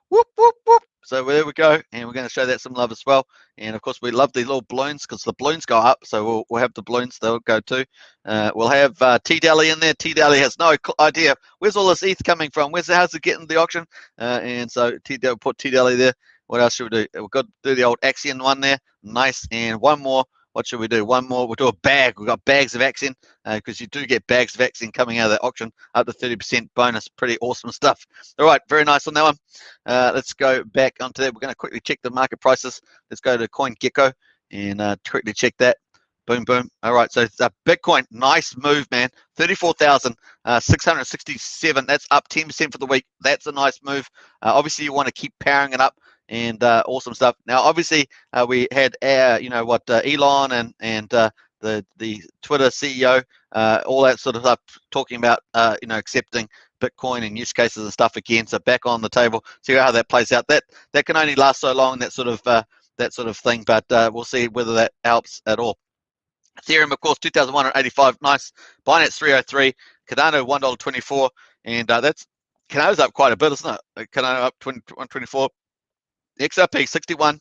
Whoop, whoop, whoop. So there we go. And we're going to show that some love as well. And of course, we love these little balloons because the balloons go up. So we'll have the balloons. They'll go too. We'll have T-Dally in there. T-Dally has no idea. Where's all this ETH coming from? How's it getting the auction? And so T-Dally, put T-Dally there. What else should we do? We've got to do the old Axion one there. Nice. And one more. What should we do? One more. We'll do a bag. We've got bags of Axion because you do get bags of Axion coming out of that auction, up to 30% bonus. Pretty awesome stuff. All right, very nice on that one. Let's go back onto that. We're going to quickly check the market prices. Let's go to CoinGecko and quickly check that. Boom, boom. All right, so Bitcoin, nice move, man. 34,667. That's up 10% for the week. That's a nice move. Obviously, you want to keep powering it up. And awesome stuff. Now, obviously, we had Elon and the Twitter CEO, all that sort of stuff, talking about accepting Bitcoin and use cases and stuff again. So back on the table, see how that plays out. That can only last so long. That sort of thing. But we'll see whether that helps at all. Ethereum, of course, 2,185. Nice. Binance 303. Cardano $1.24, and that's Cardano's up quite a bit, isn't it? Cardano up 124. XRP 61,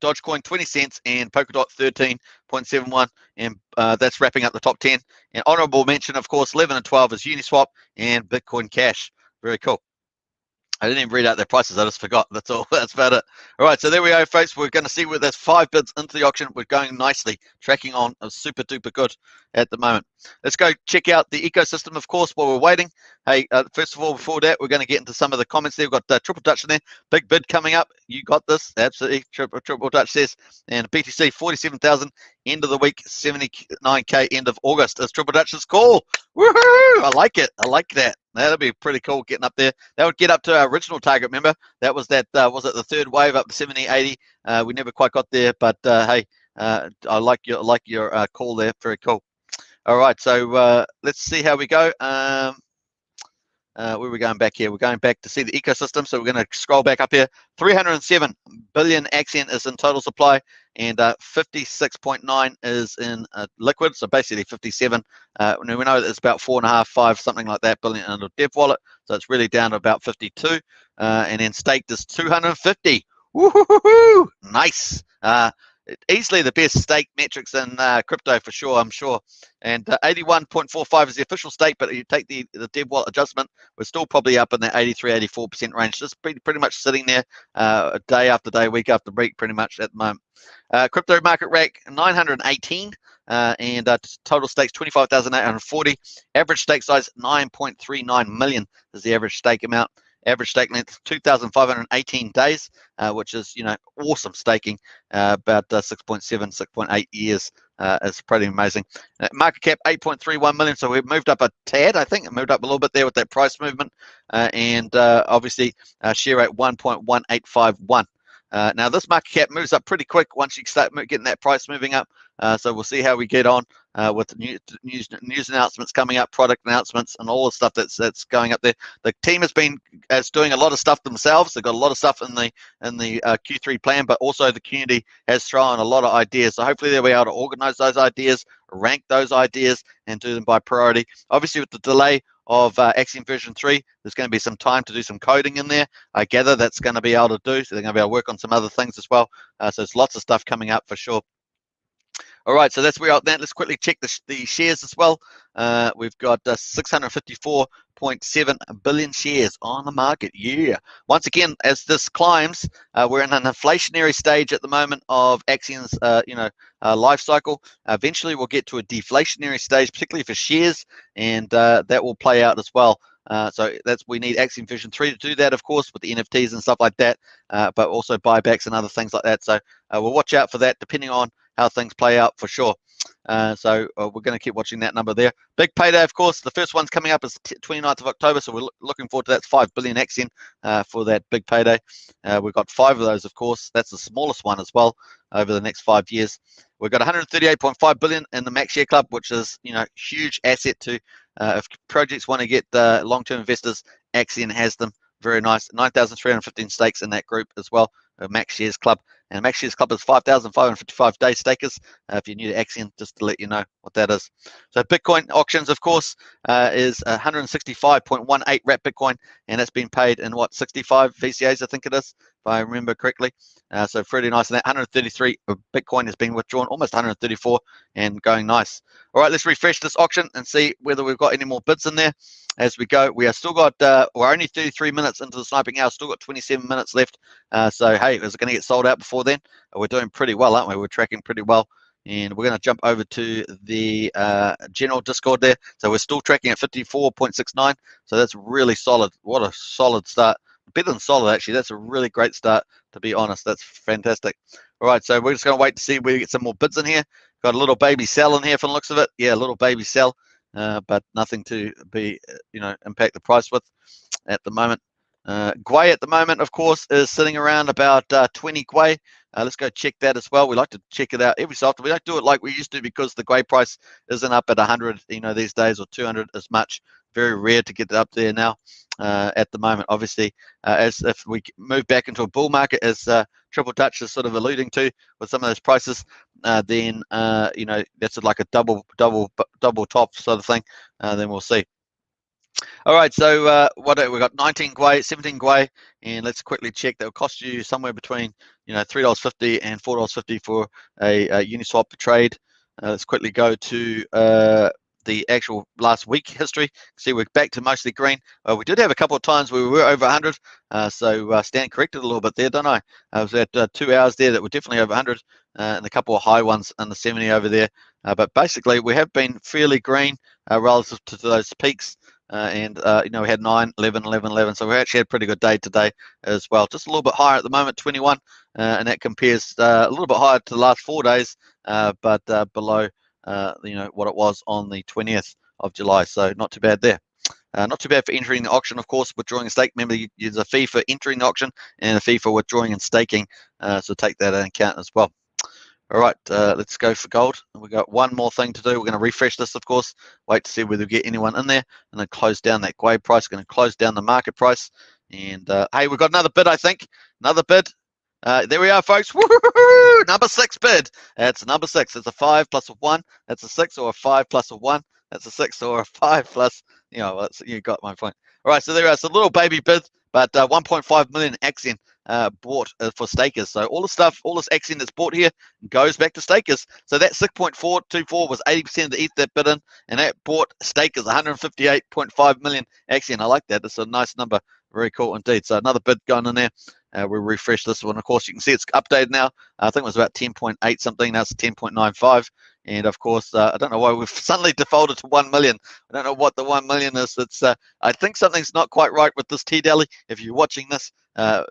Dogecoin 20 cents, and Polkadot 13.71, and that's wrapping up the top 10. And honorable mention, of course, 11 and 12 is Uniswap and Bitcoin Cash. Very cool. I didn't even read out their prices. I just forgot. That's all. That's about it. All right. So there we go, folks. We're going to see where there's 5 bids into the auction. We're going nicely, tracking on super duper good at the moment. Let's go check out the ecosystem, of course, while we're waiting. Hey, first of all, before that, we're going to get into some of the comments there. We've got Triple Dutch in there. Big bid coming up. You got this. Absolutely. Triple Dutch says. And BTC 47,000. End of the week 79K. End of August is Triple Dutch's call. Woohoo! I like it. I like that. That'll be pretty cool getting up there. That would get up to our original target. Remember, that was that. Was it the third wave up to 70, 80? We never quite got there, but hey, I like your call there. Very cool. All right, so let's see how we go. Where are we going back here? We're going back to see the ecosystem. So we're going to scroll back up here. 307 billion Axion is in total supply, and 56.9 is in liquid. So basically 57. We know that it's about 4.5, 5, something like that billion in a dev wallet. So it's really down to about 52. And then staked is 250. Woohoo! Nice. Easily the best stake metrics in crypto for sure, I'm sure. And 81.45 is the official stake, but you take the dev wallet adjustment, we're still probably up in that 83, 84% range. Just pretty much sitting there day after day, week after week, pretty much at the moment. Crypto market rank 918, and total stakes 25,840. Average stake size 9.39 million is the average stake amount. Average stake length 2,518 days, which is awesome staking. About 6.7, 6.8 years is pretty amazing. Market cap 8.31 million, so we've moved up a tad. I think it moved up a little bit there with that price movement, and obviously share rate 1.1851. Now this market cap moves up pretty quick once you start getting that price moving up. So we'll see how we get on with news announcements coming up, product announcements, and all the stuff that's going up there. The team is doing a lot of stuff themselves. They've got a lot of stuff in the Q3 plan, but also the community has thrown a lot of ideas. So hopefully they'll be able to organize those ideas, rank those ideas, and do them by priority. Obviously, with the delay of Axion version 3, there's going to be some time to do some coding in there. I gather that's going to be able to do. So they're going to be able to work on some other things as well. So there's lots of stuff coming up for sure. All right, so that's where we're at now. Let's quickly check the shares as well. We've got 654.7 billion shares on the market. Yeah. Once again, as this climbs, we're in an inflationary stage at the moment of Axion's, life cycle. Eventually, we'll get to a deflationary stage, particularly for shares, and that will play out as well. So we need Axion version 3 to do that, of course, with the NFTs and stuff like that, but also buybacks and other things like that. So we'll watch out for that, depending on how things play out for sure. So we're going to keep watching that number there. Big payday, of course. The first one's coming up is 29th of October, so we're looking forward to that. 5 billion Axion for that big payday. We've got 5 of those, of course. That's the smallest one as well over the next 5 years. We've got 138.5 billion in the Max Share Club, which is huge asset to if projects want to get long-term investors. Axion has them. Very nice. 9,315 stakes in that group as well. Max Shares Club. and I'm actually as club as 5,555 day stakers. If you're new to Axion, just to let you know what that is. So Bitcoin auctions, of course, is 165.18 wrap Bitcoin, and that's been paid in what, 65 VCAs, I think it is, if I remember correctly. So pretty nice. And that 133 Bitcoin has been withdrawn, almost 134, and going nice. All right, let's refresh this auction and see whether we've got any more bids in there as we go. We are still got, we're only 33 minutes into the sniping hour, still got 27 minutes left. So, hey, is it going to get sold out before then? We're doing pretty well, aren't we? We're tracking pretty well. And we're going to jump over to the general Discord there. So we're still tracking at 54.69. So that's really solid. What a solid start. Better than solid, actually. That's a really great start, to be honest. That's fantastic. All right, so we're just going to wait to see if we get some more bids in here. Got a little baby sell in here from the looks of it. Yeah, a little baby sell, but nothing to be, impact the price with at the moment. Gwei at the moment, of course, is sitting around about 20 Gwei. Let's go check that as well. We like to check it out every so often. We don't do it like we used to because the Gwei price isn't up at 100, these days, or 200 as much. Very rare to get it up there now at the moment. Obviously, as if we move back into a bull market, as Triple Touch is sort of alluding to with some of those prices, then that's like a double top sort of thing. Then we'll see. All right, so we got 19 Gwei, 17 Gwei, and let's quickly check. That will cost you somewhere between $3.50 and $4.50 for a Uniswap trade. Let's quickly go to the actual last week history. See, we're back to mostly green. We did have a couple of times where we were over 100, so Stan corrected a little bit there, don't I? I was at 2 hours there that were definitely over 100, and a couple of high ones in the 70 over there. But basically, we have been fairly green relative to those peaks. And we had 9, 11, 11, 11. So we actually had a pretty good day today as well. Just a little bit higher at the moment, 21, and that compares a little bit higher to the last 4 days, but below what it was on the 20th of July. So not too bad there. Not too bad for entering the auction, of course. Withdrawing a stake, remember, there's a fee for entering the auction and a fee for withdrawing and staking. So take that into account as well. All right, let's go for gold. We've got one more thing to do. We're going to refresh this, of course, wait to see whether we get anyone in there, and then close down that Gwei price. Going to close down the market price. And, hey, we've got another bid, I think. Another bid. There we are, folks. Woo-hoo-hoo! Number 6 bid. That's number 6. It's a 5 plus a 1. That's a 6, or a 5 plus a 1. That's a 6, or a 5 plus, you got my point. All right, so there are some little baby bids, but 1.5 million Axion bought for stakers. So all this Axion that's bought here goes back to stakers. So that 6.424 was 80% of the ETH that bid in, and that bought stakers 158.5 million Axion. I like that. That's a nice number. Very cool indeed. So another bid going in there. We'll refresh this one. Of course, you can see it's updated now. I think it was about 10.8 something. Now it's 10.95. And of course, I don't know why we've suddenly defaulted to 1 million. I don't know what the 1 million is. It's I think something's not quite right with this T-Deli. If you're watching this,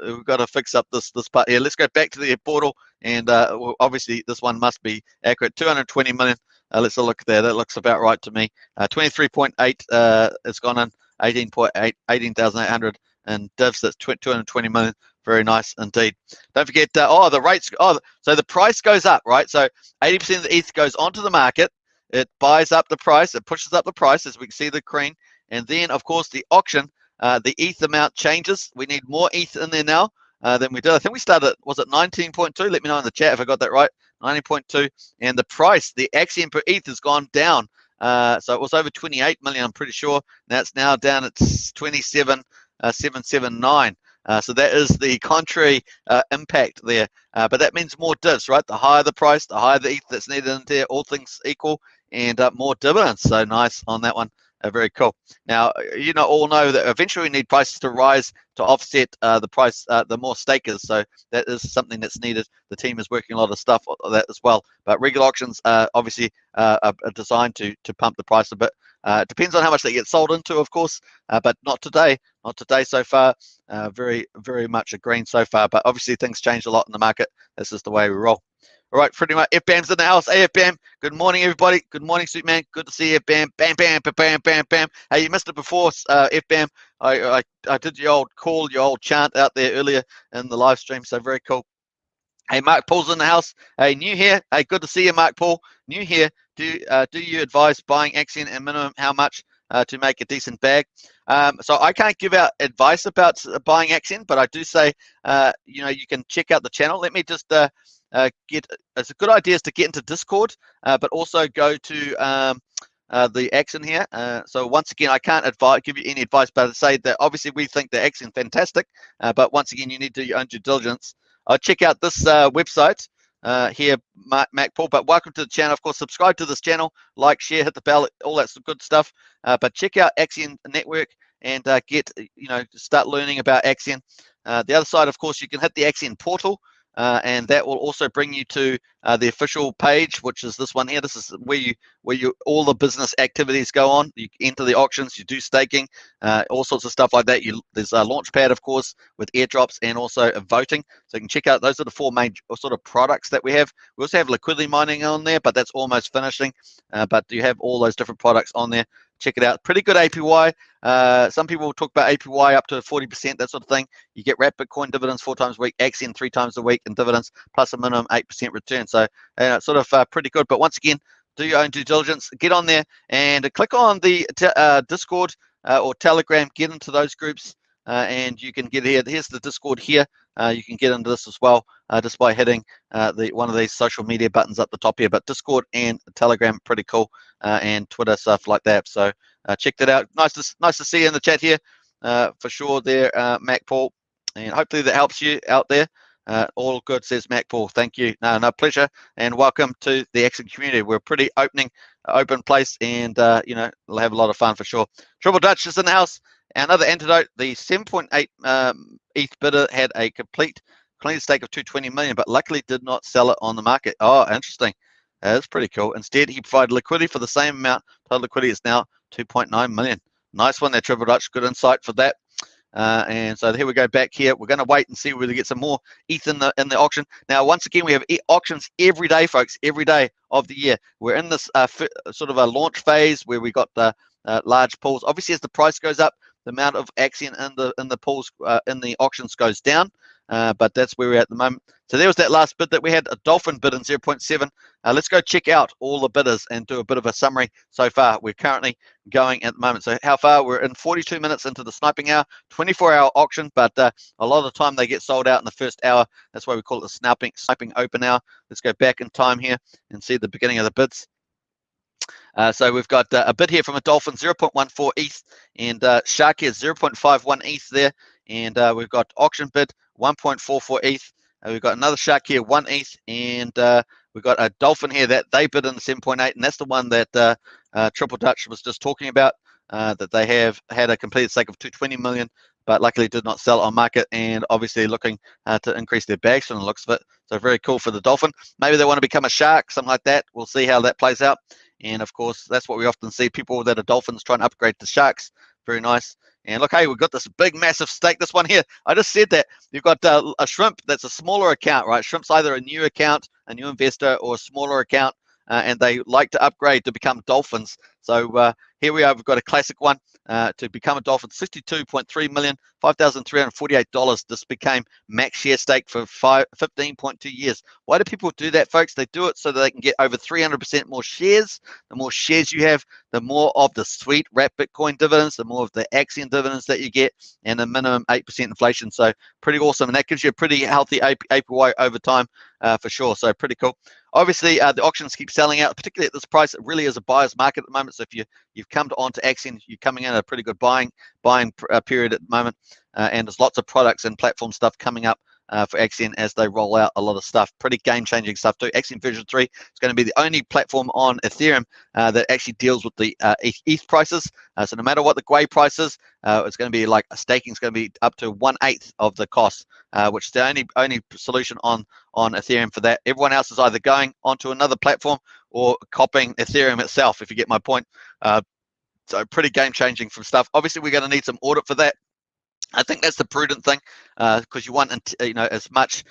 we've got to fix up this part here. Let's go back to the portal, and well, obviously this one must be accurate. 220 million. Let's look there. That looks about right to me. 23.8 has gone in. 18,800 and divs. That's 220 million. Very nice indeed. Don't forget, the rates. So the price goes up, right? So 80% of the ETH goes onto the market. It buys up the price. It pushes up the price, as we can see the green. And then, of course, the auction, the ETH amount changes. We need more ETH in there now than we did. I think we started, was it 19.2? Let me know in the chat if I got that right. 19.2. And the price, the Axion per ETH has gone down. So it was over 28 million, I'm pretty sure. Now it's now down at 27,779. So that is the contrary impact there. But that means more divs, right? The higher the price, the higher the ETH that's needed in there, all things equal, and more dividends. So nice on that one. Very cool. Now, all know that eventually we need prices to rise to offset the price, the more stakers. So that is something that's needed. The team is working a lot of stuff on that as well. But regular auctions obviously are designed to pump the price a bit. It depends on how much they get sold into, of course, but not today. Not today so far. Very, very much a green so far. But obviously things change a lot in the market. This is the way we roll. All right, pretty much. FBAM's in the house. Hey, FBAM. Good morning, everybody. Good morning, Suitman. Good to see you, FBAM. Bam, bam, bam, bam, bam, bam. Hey, you missed it before, FBAM. I did your old call, your old chant out there earlier in the live stream, so very cool. Hey, Mark Paul's in the house. Hey, new here. Hey, good to see you, Mark Paul. New here. Do you advise buying Axion and minimum how much? to make a decent bag. So I can't give out advice about buying Axion, but I do say, you can check out the channel. Let me just it's a good idea is to get into Discord, but also go to the Axion here. So once again, I can't give you any advice, but I say that obviously we think the Axion fantastic, but once again, you need to do your own due diligence. I'll check out this website here, Mac Paul. But welcome to the channel. Of course, subscribe to this channel, like, share, hit the bell, all that good stuff. But check out Axion Network and start learning about Axion. The other side, of course, you can hit the Axion portal. And that will also bring you to the official page, which is this one here. This is where all the business activities go on. You enter the auctions, you do staking, all sorts of stuff like that. There's a launch pad, of course, with airdrops and also voting. So you can check out, those are the four main sort of products that we have. We also have liquidity mining on there, but that's almost finishing. But you have all those different products on there. Check it out. Pretty good APY. Some people will talk about APY up to 40%, that sort of thing. You get wrapped Bitcoin dividends 4 times a week, Axion 3 times a week in dividends, plus a minimum 8% return. So it's sort of pretty good. But once again, do your own due diligence. Get on there and click on the Discord or Telegram. Get into those groups, and you can get here. Here's the Discord here. You can get into this as well just by hitting one of these social media buttons up the top here. But Discord and Telegram, pretty cool, and Twitter, stuff like that. So check that out. Nice to see you in the chat here for sure there, Mac Paul. And hopefully that helps you out there. All good, says Mac Paul. Thank you. No pleasure, and welcome to the Axion community. We're a pretty open place, and we'll have a lot of fun for sure. Triple Dutch is in the house. Another antidote, the 7.8 ETH bidder had a complete stake of 220 million, but luckily did not sell it on the market. Oh, interesting. That's pretty cool. Instead, he provided liquidity for the same amount. Total liquidity is now 2.9 million. Nice one there, Triple Dutch. Good insight for that. And so here we go back here. We're going to wait and see whether we get some more ETH in the auction. Now, once again, we have auctions every day, folks, every day of the year. We're in this sort of a launch phase where we got the large pools. Obviously, as the price goes up, the amount of Axion in the pools in the auctions goes down, but that's where we're at the moment. So there was that last bid that we had, a Dolphin bid in 0.7. Let's go check out all the bidders and do a bit of a summary so far. We're currently going at the moment. So how far? We're in 42 minutes into the sniping hour, 24-hour auction, but a lot of the time they get sold out in the first hour. That's why we call it the sniping open hour. Let's go back in time here and see the beginning of the bids. So we've got a bid here from a Dolphin, 0.14 ETH, and Shark here, 0.51 ETH there. And we've got auction bid, 1.44 ETH. We've got another Shark here, 1 ETH. And we've got a Dolphin here that they bid in the 7.8. And that's the one that Triple Dutch was just talking about, that they have had a completed stake of 220 million, but luckily did not sell on market, and obviously looking to increase their bags from the looks of it. So very cool for the Dolphin. Maybe they want to become a Shark, something like that. We'll see how that plays out. And of course, that's what we often see, people that are Dolphins trying to upgrade to Sharks. Very nice. And look, hey, we've got this big, massive stake. This one here, I just said that. You've got a Shrimp that's a smaller account, right? Shrimp's either a new account, a new investor, or a smaller account, and they like to upgrade to become Dolphins. So here we are. We've got a classic one to become a Dolphin, 62.3 million, $5,348. This became max share stake for 15.2 years. Why do people do that, folks? They do it so that they can get over 300% more shares. The more shares you have, the more of the sweet wrapped Bitcoin dividends, the more of the Axion dividends that you get, and the minimum 8% inflation. So pretty awesome, and that gives you a pretty healthy APY over time for sure. So pretty cool. Obviously, the auctions keep selling out, particularly at this price. It really is a buyer's market at the moment. So if you've come onto Axion, you're coming in at a pretty good buying period at the moment. And there's lots of products and platform stuff coming up for Axion as they roll out a lot of stuff. Pretty game-changing stuff too. Axion version 3 is going to be the only platform on Ethereum that actually deals with the ETH prices. So no matter what the Gwei price is, it's going to be like staking is going to be up to 1/8 of the cost, which is the only solution on Ethereum for that. Everyone else is either going onto another platform or copying Ethereum itself, if you get my point. So pretty game-changing from stuff. Obviously, we're going to need some audit for that. I think that's the prudent thing, because you want as much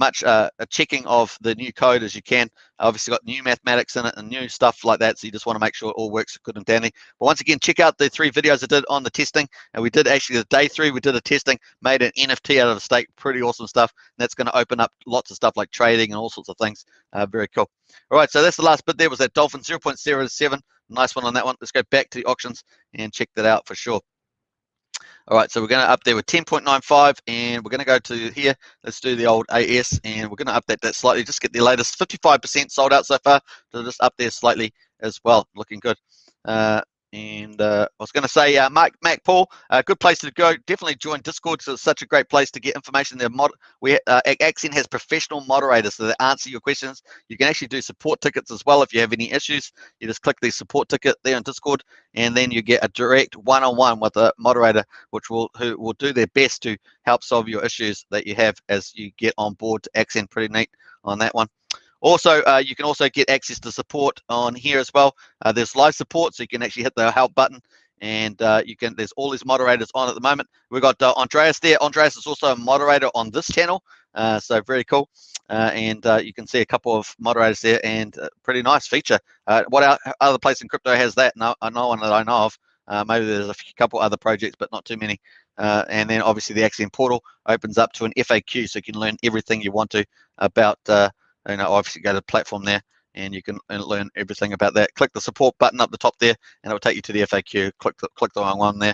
much a checking of the new code as you can. Obviously got new mathematics in it and new stuff like that, so you just want to make sure it all works good and dandy. But once again, check out the 3 videos I did on the testing, and we did actually the day 3, we did a testing, made an NFT out of the stake, pretty awesome stuff, and that's going to open up lots of stuff like trading and all sorts of things. Very cool. All right, so that's the last bit there, was that Dolphin 0.07. Nice one on that one. Let's go back to the auctions and check that out for sure. All right, so we're going to up there with 10.95, and we're going to go to here. Let's do the old AS, and we're going to update that slightly. Just get the latest 55% sold out so far. So just up there slightly as well. Looking good. I was going to say, Mac Paul, a good place to go. Definitely join Discord, because it's such a great place to get information there. Axion has professional moderators so they answer your questions. You can actually do support tickets as well if you have any issues. You just click the support ticket there on Discord, and then you get a direct one-on-one with a moderator, who will do their best to help solve your issues that you have as you get on board to Axion. Pretty neat on that one. Also, you can also get access to support on here as well. There's live support, so you can actually hit the help button, and there's all these moderators on at the moment. We've got Andreas there. Andreas is also a moderator on this channel, so very cool. You can see a couple of moderators there, and pretty nice feature. What other place in crypto has that? No one that I know of. Maybe there's a couple other projects, but not too many. And then obviously the Axion portal opens up to an FAQ, so you can learn everything you want to about obviously go to the platform there, and you can learn everything about that. Click the support button up the top there, and it will take you to the FAQ. Click the wrong one there.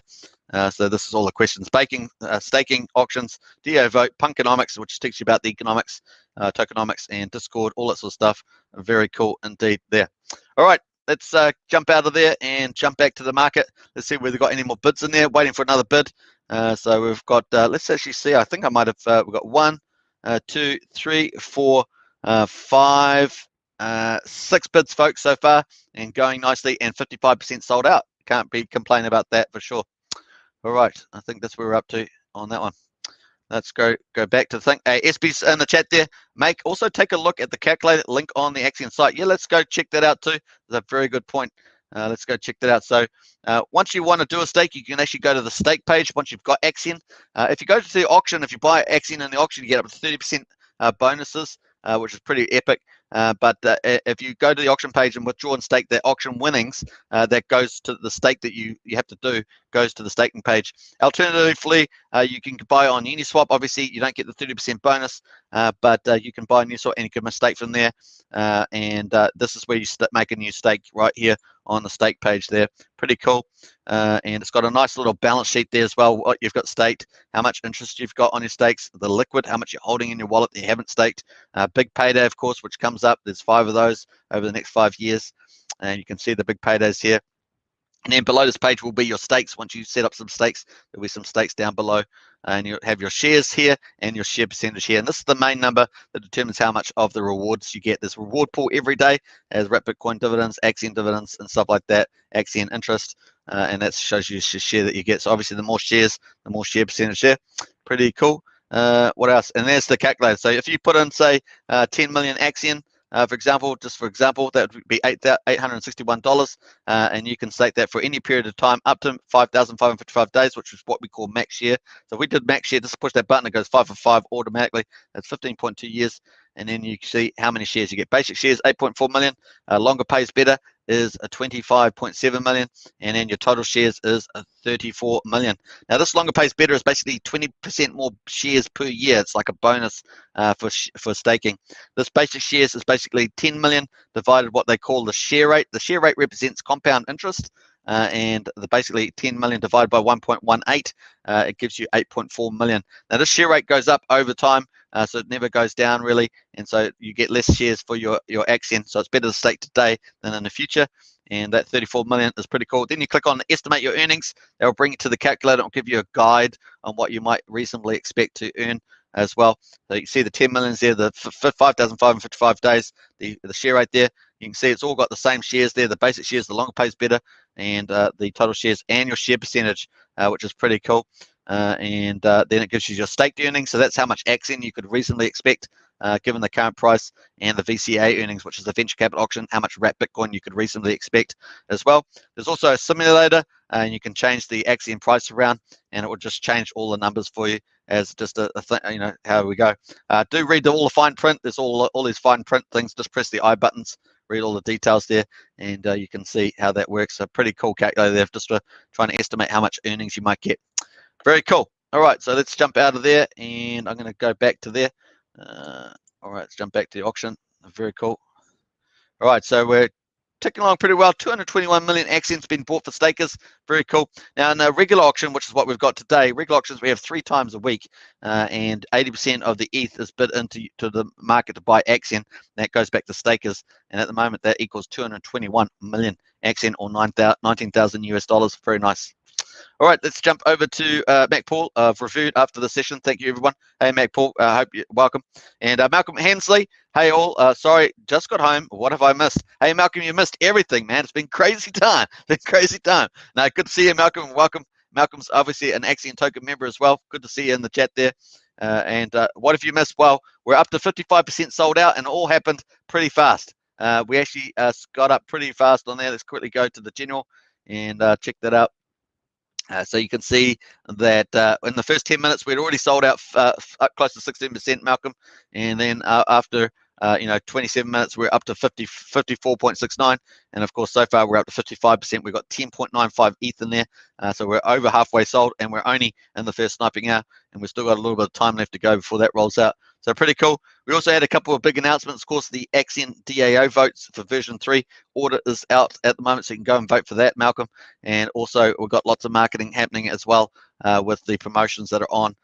So this is all the questions: staking, auctions, DAO vote, punkonomics, which teaches you about the economics, tokenomics, and Discord, all that sort of stuff. Very cool indeed there. All right, let's jump out of there and jump back to the market. Let's see whether we've got any more bids in there. Waiting for another bid. So we've got. Let's actually see. I think I might have. We've got 1, 2, 3, 4. 5, 6 bids, folks, so far, and going nicely, and 55% sold out. Can't be complaining about that for sure. All right, I think that's where we're up to on that one. Let's go back to the thing. SB's in the chat there. Also take a look at the calculator link on the Axion site. Yeah, let's go check that out too. That's a very good point. Let's go check that out. So once you want to do a stake, you can actually go to the stake page once you've got Axion. If you go to the auction, if you buy Axion in the auction, you get up to 30% bonuses. Which is pretty epic. But if you go to the auction page and withdraw and stake the auction winnings, that goes to the stake that you have to do, goes to the staking page. Alternatively, you can buy on Uniswap. Obviously, you don't get the 30% bonus, but you can buy Uniswap and you can mistake from there. This is where you make a new stake right here on the stake page there. Pretty cool. And it's got a nice little balance sheet there as well, what you've got staked, how much interest you've got on your stakes, the liquid, how much you're holding in your wallet that you haven't staked, big payday, of course, which comes up. There's 5 of those over the next 5 years, and you can see the big paydays here. And then below this page will be your stakes. Once you set up some stakes, there'll be some stakes down below, and you'll have your shares here and your share percentage here. And this is the main number that determines how much of the rewards you get. There's reward pool every day as Wrap Bitcoin dividends, Axion dividends, and stuff like that, Axion interest, and that shows you the share that you get. So obviously the more shares, the more share percentage there. Pretty cool. What else? And there's the calculator. So if you put in, say, 10 million Axion, for example, that would be $861, and you can stake that for any period of time up to 5,555 days, which is what we call max share. So if we did max share, just push that button, it goes 5 for 5 automatically. That's 15.2 years, and then you can see how many shares you get. Basic shares 8.4 million. Longer pays better is a 25.7 million, and then your total shares is a 34 million. Now this longer pays better is basically 20% more shares per year. It's like a bonus for staking. This basic shares is basically 10 million divided what they call the share rate. The share rate represents compound interest, and basically 10 million divided by 1.18, it gives you 8.4 million. Now this share rate goes up over time, so it never goes down really, and so you get less shares for your Axion. So it's better to stake today than in the future, and that 34 million is pretty cool. Then you click on estimate your earnings. That will bring it to the calculator. It will give you a guide on what you might reasonably expect to earn as well. So you can see the 10 millions there, the 5,555 days, the share rate there. You can see it's all got the same shares there, the basic shares, the longer pays better, and the total shares and your share percentage, which is pretty cool. Then it gives you your staked earnings. So that's how much Axion you could reasonably expect given the current price, and the VCA earnings, which is the venture capital auction, how much Wrap Bitcoin you could reasonably expect as well. There's also a simulator, and you can change the Axion price around, and it will just change all the numbers for you as just a thing, you know, how we go. Do read all the fine print. There's all these fine print things. Just press the I buttons, read all the details there, and you can see how that works. A pretty cool calculator there, just trying to estimate how much earnings you might get. Very cool. All right, so let's jump out of there, and I'm going to go back to there. All right, let's jump back to the auction. Very cool. All right, so we're ticking along pretty well. 221 million Axion's been bought for stakers. Very cool. Now in a regular auction, which is what we've got today, regular auctions we have 3 times a week, and 80% of the ETH is bid into the market to buy Axion. That goes back to stakers, and at the moment that equals 221 million Axion, or $19,000 US. Very nice. All right, let's jump over to Mac Paul of Reviewed after the session. Thank you, everyone. Hey, Mac Paul, hope you welcome. And Malcolm Hensley, hey all, sorry, just got home. What have I missed? Hey, Malcolm, you missed everything, man. It's been crazy time. It's been crazy time. Now, good to see you, Malcolm. Welcome. Malcolm's obviously an Axion token member as well. Good to see you in the chat there. And what have you missed? Well, we're up to 55% sold out, and it all happened pretty fast. We actually got up pretty fast on there. Let's quickly go to the general and check that out. So you can see that in the first 10 minutes, we'd already sold out up close to 16%, Malcolm. And then after 27 minutes, we're up to 54.69. And of course, so far we're up to 55%. We've got 10.95 ETH in there. So we're over halfway sold, and we're only in the first sniping hour, and we've still got a little bit of time left to go before that rolls out. So pretty cool. We also had a couple of big announcements. Of course, the Axion DAO votes for version 3 audit is out at the moment, so you can go and vote for that, Malcolm. And also, we've got lots of marketing happening as well with the promotions that are on.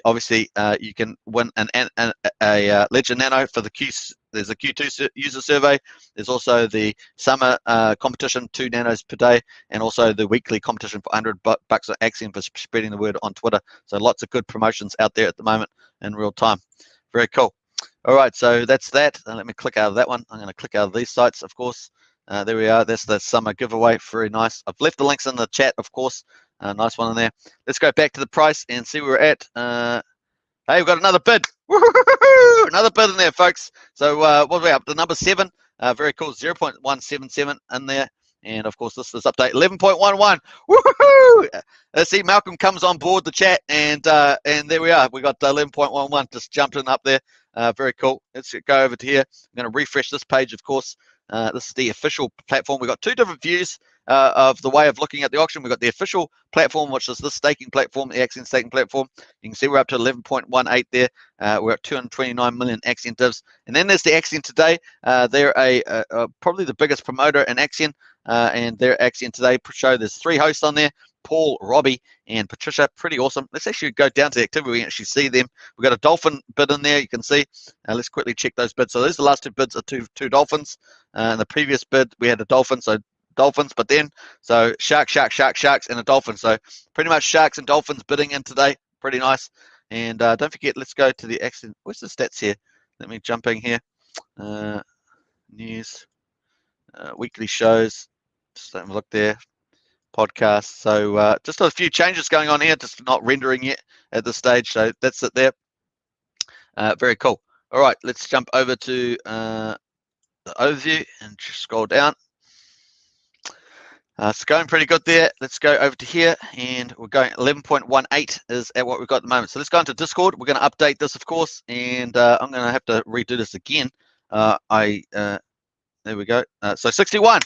Obviously, you can win a Ledger Nano for the there's a Q2 user survey. There's also the summer competition, 2 nanos per day, and also the weekly competition for $100 on Axion for spreading the word on Twitter. So lots of good promotions out there at the moment in real time. Very cool. All right, so that's that. Let me click out of that one. I'm going to click out of these sites, of course. There we are. That's the summer giveaway. Very nice. I've left the links in the chat, of course. Nice one in there. Let's go back to the price and see where we're at. Hey, we've got another bid. Woo-hoo-hoo-hoo! Another bid in there, folks. So what are we up to? Number 7. Very cool. 0.177 in there. And of course, this is update 11.11. Woohoo! Let's see, Malcolm comes on board the chat, and there we are. We got 11.11 just jumped in up there. Very cool. Let's go over to here. I'm going to refresh this page, of course. This is the official platform. We've got 2 different views of the way of looking at the auction. We've got the official platform, which is the staking platform, the Axion staking platform. You can see we're up to 11.18 there. We're at 229 million Axion divs. And then there's the Axion Today. They're probably the biggest promoter in Axion, and their Axion Today show. There's 3 hosts on there: Paul, Robbie, and Patricia. Pretty awesome. Let's actually go down to the activity. We can actually see them. We've got a dolphin bid in there. You can see. Let's quickly check those bids. So those are the last 2 bids are two dolphins. In the previous bid, we had a dolphin, so dolphins, but then so sharks, and a dolphin. So pretty much sharks and dolphins bidding in today. Pretty nice. And don't forget, let's go to the Axion. Where's the stats here? Let me jump in here. News, weekly shows. Just have a look there. Podcast. So just a few changes going on here, just not rendering yet at this stage. So that's it there. Very cool. All right, let's jump over to the overview and just scroll down. It's going pretty good there. Let's go over to here, and we're going 11.18 is at what we've got at the moment. So let's go into Discord. We're going to update this, of course, and I'm going to have to redo this again. There we go. So 61.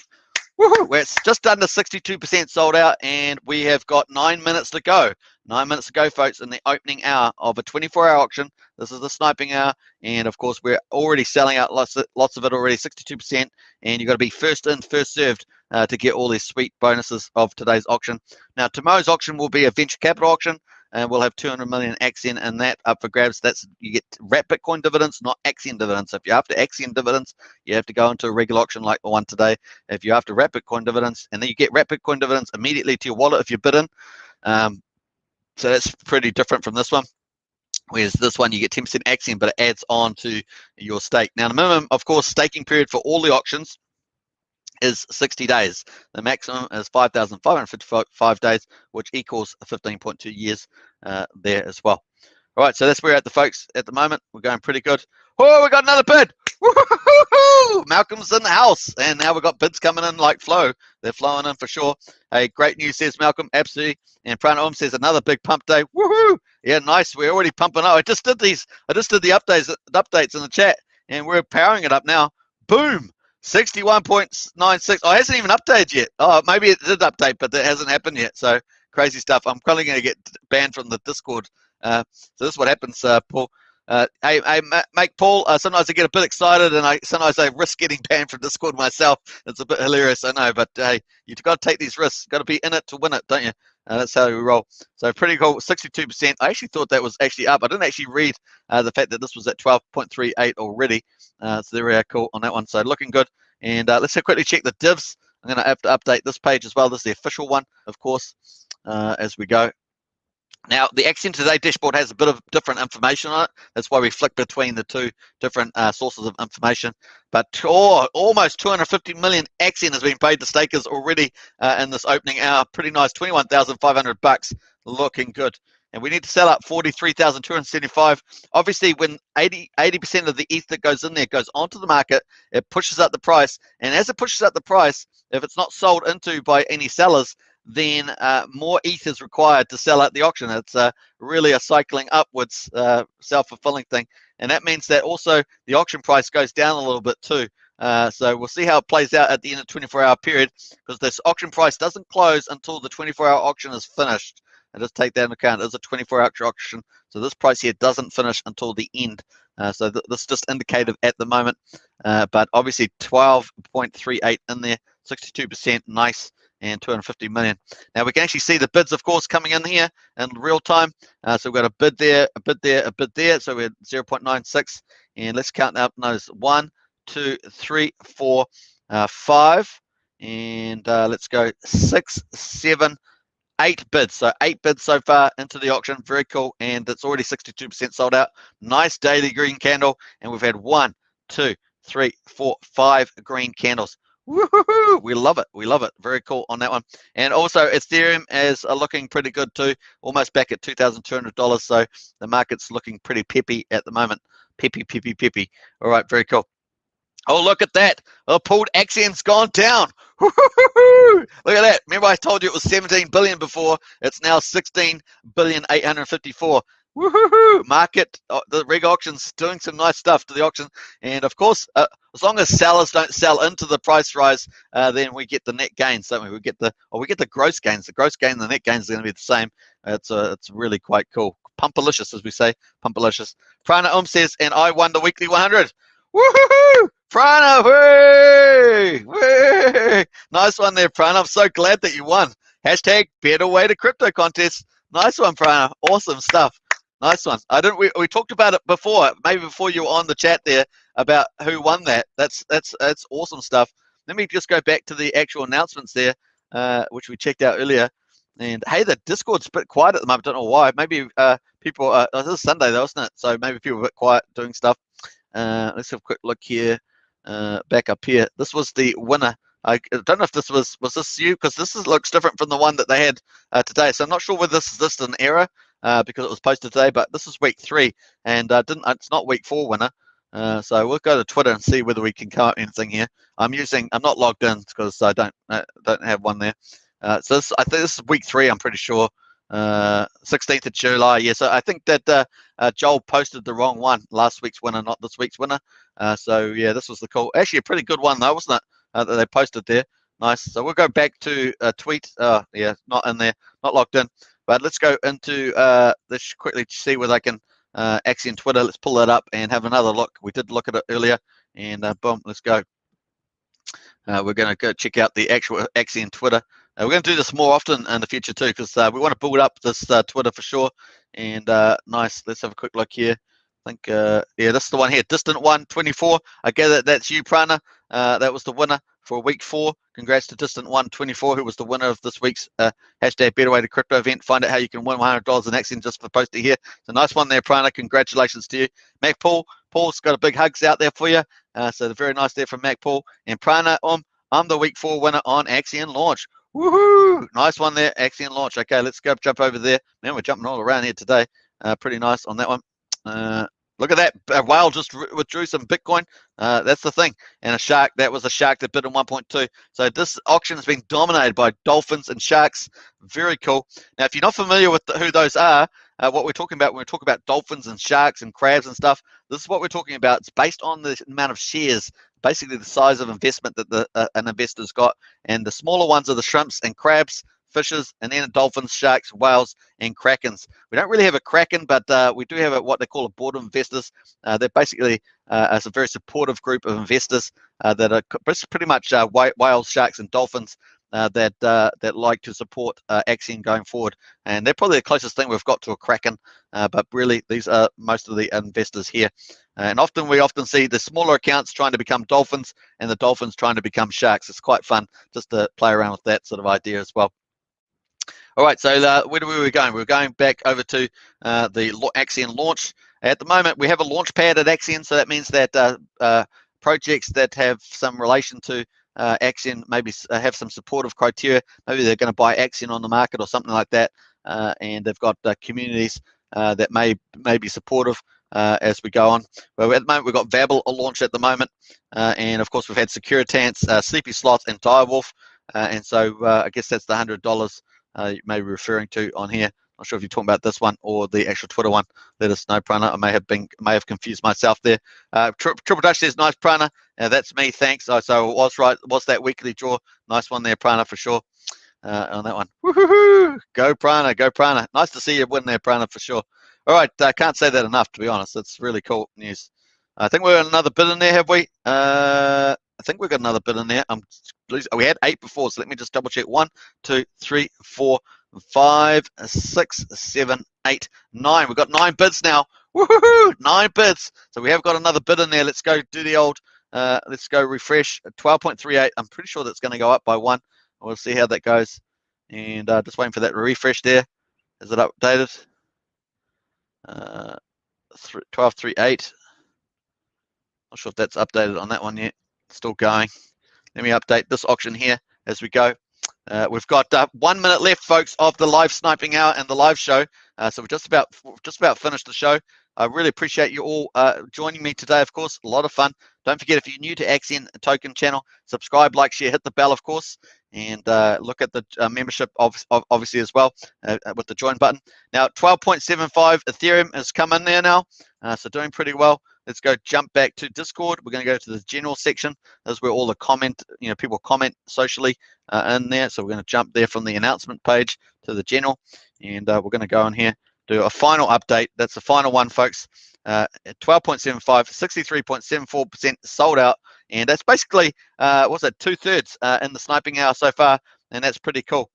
Woohoo! We're just under 62% sold out, and we have got 9 minutes to go. 9 minutes to go, folks, in the opening hour of a 24-hour auction. This is the sniping hour, and of course, we're already selling out lots of it already, 62%. And you've got to be first in, first served to get all these sweet bonuses of today's auction. Now, tomorrow's auction will be a venture capital auction, and we'll have 200 million Axion and that up for grabs. That's, you get wrap Bitcoin dividends, not Axion dividends. So if you're after Axion dividends, you have to go into a regular auction like the one today. If you're after wrap Bitcoin dividends, and then you get wrap Bitcoin dividends immediately to your wallet if you bid in. So that's pretty different from this one. Whereas this one, you get 10% Axion, but it adds on to your stake. Now, the minimum, of course, staking period for all the auctions is 60 days. The maximum is 5,555 days, which equals 15.2 years there as well. All right, so that's where we're at, the folks, at the moment. We're going pretty good. Oh, we got another bid. Woo-hoo-hoo-hoo! Malcolm's in the house, and now we've got bids coming in like flow. They're flowing in for sure. Hey, great news, says Malcolm. Absolutely. And Prana says another big pump day. Woohoo! Yeah, nice. We're already pumping up. I just did the updates in the chat, and we're powering it up now. Boom. 61.96. Oh, it hasn't even updated yet. Oh, maybe it did update, but that hasn't happened yet. So crazy stuff. I'm probably going to get banned from the Discord. So this is what happens, Paul. Hey, make Paul. Sometimes I get a bit excited, and sometimes I risk getting banned from Discord myself. It's a bit hilarious, I know, but hey, you've got to take these risks. Got to be in it to win it, don't you? That's how we roll. So pretty cool. 62%. I actually thought that was actually up. I didn't actually read the fact that this was at 12.38 already. So they're really cool on that one. So looking good. And let's quickly check the divs. I'm going to have to update this page as well. This is the official one, of course, as we go. Now, the Axion Today dashboard has a bit of different information on it. That's why we flick between the two different sources of information. But almost 250 million Axion has been paid to stakers already in this opening hour. Pretty nice, 21,500 bucks, looking good. And we need to sell up 43,275. Obviously, when 80% of the ETH that goes in there goes onto the market, it pushes up the price. And as it pushes up the price, if it's not sold into by any sellers, then more ETH is required to sell at the auction. It's really a cycling upwards, self-fulfilling thing. And that means that also the auction price goes down a little bit too. So we'll see how it plays out at the end of the 24-hour period, because this auction price doesn't close until the 24-hour auction is finished. And just take that into account. It's a 24-hour auction, so this price here doesn't finish until the end. So this is just indicative at the moment. But obviously 12.38 in there, 62%, nice. And 250 million. Now we can actually see the bids, of course, coming in here in real time. So we've got a bid there, a bid there, a bid there. So we're 0.96, and let's count up those. 1, 2, 3, 4, 5, and let's go 6, 7, 8 bids. So 8 bids so far into the auction. Very cool, and it's already 62% sold out. Nice daily green candle, and we've had 1, 2, 3, 4, 5 green candles. Woohoo! We love it. We love it. Very cool on that one. And also, Ethereum is looking pretty good too. Almost back at $2,200. So the market's looking pretty peppy at the moment. Peppy, peppy, peppy. All right, very cool. Oh, look at that. Oh, pulled Axion's gone down. Woo-hoo-hoo-hoo! Look at that. Remember I told you it was 17 billion before. It's now 16,854. Woohoo! Market, the reg auction's doing some nice stuff to the auction. And of course, as long as sellers don't sell into the price rise, then we get the net gains, don't we? We get the gross gains. The gross gain and the net gains are going to be the same. It's really quite cool. Pumpalicious, as we say. Pumpalicious. Prana says, and I won the weekly 100. Woohoo! Prana, whee! Whee! Nice one there, Prana. I'm so glad that you won. Hashtag better way to crypto contest. Nice one, Prana. Awesome stuff. Nice one. We talked about it before, maybe before you were on the chat there, about who won that. That's awesome stuff. Let me just go back to the actual announcements there, which we checked out earlier. And hey, the Discord's a bit quiet at the moment. Don't know why. Maybe people. This is Sunday though, isn't it? So maybe people are a bit quiet doing stuff. Let's have a quick look here. Back up here. This was the winner. I don't know if this was this you, because this looks different from the one that they had today. So I'm not sure whether this is an error because it was posted today, but this is week 3, and it's not week 4 winner. So we'll go to Twitter and see whether we can come up with anything here. I'm not logged in because I don't have one there. So I think this is week 3. I'm pretty sure. 16th of July. Yeah. So I think that Joel posted the wrong one. Last week's winner, not this week's winner. So yeah, this was the call. Actually, a pretty good one though, wasn't it? That they posted there. Nice. So we'll go back to tweet. Yeah, not in there, not logged in. But let's go into let's quickly see whether I can Axion Twitter. Let's pull that up and have another look. We did look at it earlier, and boom, let's go. We're going to go check out the actual Axion Twitter. We're going to do this more often in the future too, because we want to build up this Twitter for sure. And nice. Let's have a quick look here. I think yeah, this is the one here. Distant 124. I gather that's you, Prana. That was the winner for week 4. Congrats to Distant 124, who was the winner of this week's hashtag Better Way to Crypto event. Find out how you can win $100 in Axion just for posting here. It's a nice one there, Prana. Congratulations to you. Mac Paul's got a big hugs out there for you. So very nice there from Mac Paul. And Prana, I'm the week 4 winner on Axion launch. Woohoo! Nice one there, Axion launch. Okay, let's go jump over there. Man, we're jumping all around here today. Pretty nice on that one. Look at that. A whale just withdrew some Bitcoin. That's the thing. And a shark, that was a shark that bid in 1.2. So this auction has been dominated by dolphins and sharks. Very cool. Now, if you're not familiar with who those are, what we're talking about when we talk about dolphins and sharks and crabs and stuff, this is what we're talking about. It's based on the amount of shares, basically the size of investment that an investor's got. And the smaller ones are the shrimps and crabs, fishes, and then dolphins, sharks, whales, and krakens. We don't really have a kraken, but we do have what they call a board of investors. They're basically a very supportive group of investors that are pretty much whales, sharks, and dolphins that like to support Axion going forward. And they're probably the closest thing we've got to a kraken, but really these are most of the investors here. And we often see the smaller accounts trying to become dolphins and the dolphins trying to become sharks. It's quite fun just to play around with that sort of idea as well. All right, so where were we going? We're going back over to the Axion launch. At the moment, we have a launch pad at Axion, so that means that projects that have some relation to Axion maybe have some supportive criteria. Maybe they're going to buy Axion on the market or something like that, and they've got communities that may be supportive as we go on. Well, at the moment, we've got Vabble a launch at the moment, and of course, we've had Securitants, Sleepy Sloth, and Direwolf, and so I guess that's the $100 you may be referring to on here. Not sure if you're talking about this one or the actual Twitter one. Let us know, Prana. I may have confused myself there. Triple Dutch says, nice, Prana. That's me, thanks. So it was right. Was that weekly draw? Nice one there, Prana, for sure. On that one. Woohoo! Go Prana, go Prana. Nice to see you win there, Prana, for sure. All right, I can't say that enough, to be honest. It's really cool news. I think we've got another bid in there, have we? I think we've got another bid in there. We had 8 before, so let me just double check. 1, 2, 3, 4, 5, 6, 7, 8, 9. We've got 9 bids now. Woohoo! 9 bids. So we have got another bid in there. Let's go do the old. Let's go refresh. 12.38. I'm pretty sure that's going to go up by 1. We'll see how that goes. And just waiting for that refresh there. Is it updated? 12.38. Not sure if that's updated on that one yet. Still going. Let me update this auction here as we go. We've got 1 minute left, folks, of the live sniping hour and the live show. So we're just about finished the show. I really appreciate you all joining me today, of course. A lot of fun. Don't forget, if you're new to Axion Token channel, subscribe, like, share, hit the bell, of course, and look at the membership, obviously, as well, with the join button. Now, 12.75 Ethereum has come in there now, so doing pretty well. Let's go jump back to Discord. We're going to go to the general section. That's where all the people comment socially in there. So we're going to jump there from the announcement page to the general, and we're going to go in here, do a final update. That's the final one, folks. 12.75, 63.74% sold out, and that's basically what's that, 2/3 in the sniping hour so far, and that's pretty cool.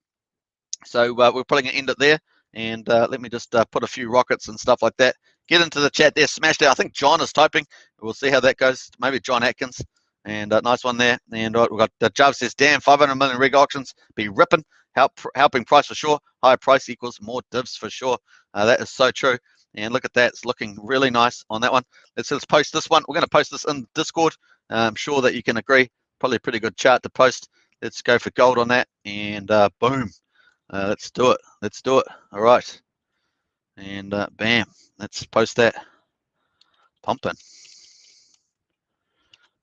So we're probably going to end it there, and let me just put a few rockets and stuff like that. Get into the chat there, smash that. I think John is typing. We'll see how that goes. Maybe John Atkins. And nice one there. And we've got Jav says, damn, 500 million rig auctions be ripping, helping price for sure. Higher price equals more divs for sure. That is so true. And look at that. It's looking really nice on that one. Let's post this one. We're going to post this in Discord. I'm sure that you can agree. Probably a pretty good chart to post. Let's go for gold on that. And boom. Let's do it. Let's do it. All right. And bam. Let's post that. Pumping.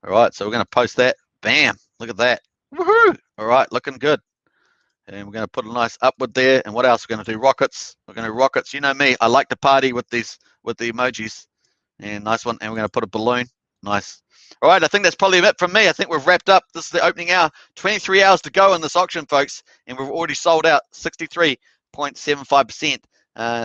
All right, so we're going to post that. Bam. Look at that. Woohoo. All right, looking good. And we're going to put a nice upward there. And what else? We're going to do rockets. We're going to do rockets. You know me. I like to party with the emojis. And nice one. And we're going to put a balloon. Nice. All right, I think that's probably it from me. I think we've wrapped up. This is the opening hour. 23 hours to go in this auction, folks. And we've already sold out 63.75%.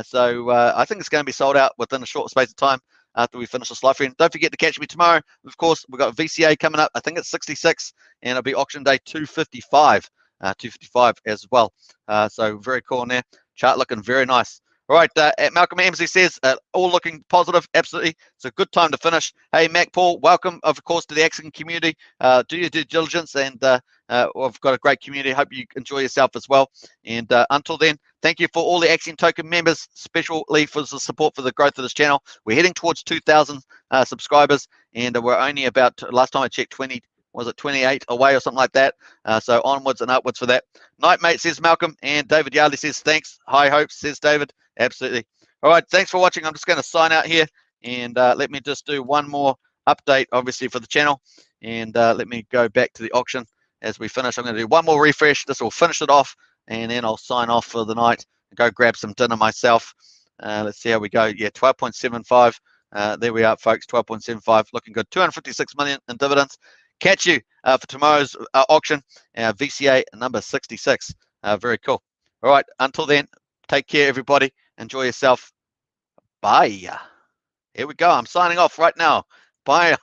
So I think it's going to be sold out within a short space of time after we finish this live stream. Don't forget to catch me tomorrow. Of course, we've got VCA coming up. I think it's 66, and it'll be auction day 255, 255 as well. So very cool on there. Chart looking very nice. All right, Malcolm Emsley says, all looking positive, absolutely. It's a good time to finish. Hey, Mac Paul, welcome, of course, to the Axion community. Do your due diligence, and we've got a great community. Hope you enjoy yourself as well. And until then, thank you for all the Axion Token members, especially for the support for the growth of this channel. We're heading towards 2,000 subscribers, and we're only about, last time I checked, 28 away or something like that. So onwards and upwards for that. Night, mate, says Malcolm. And David Yardley says, thanks. High hopes, says David. Absolutely. All right, thanks for watching. I'm just going to sign out here. And let me just do one more update, obviously, for the channel. And let me go back to the auction as we finish. I'm going to do one more refresh. This will finish it off, and then I'll sign off for the night and go grab some dinner myself. Let's see how we go. Yeah, 12.75. There we are, folks. 12.75, looking good. 256 million in dividends. Catch you for tomorrow's auction, VCA number 66. Very cool. All right, until then, take care, everybody. Enjoy yourself. Bye. Here we go. I'm signing off right now. Bye.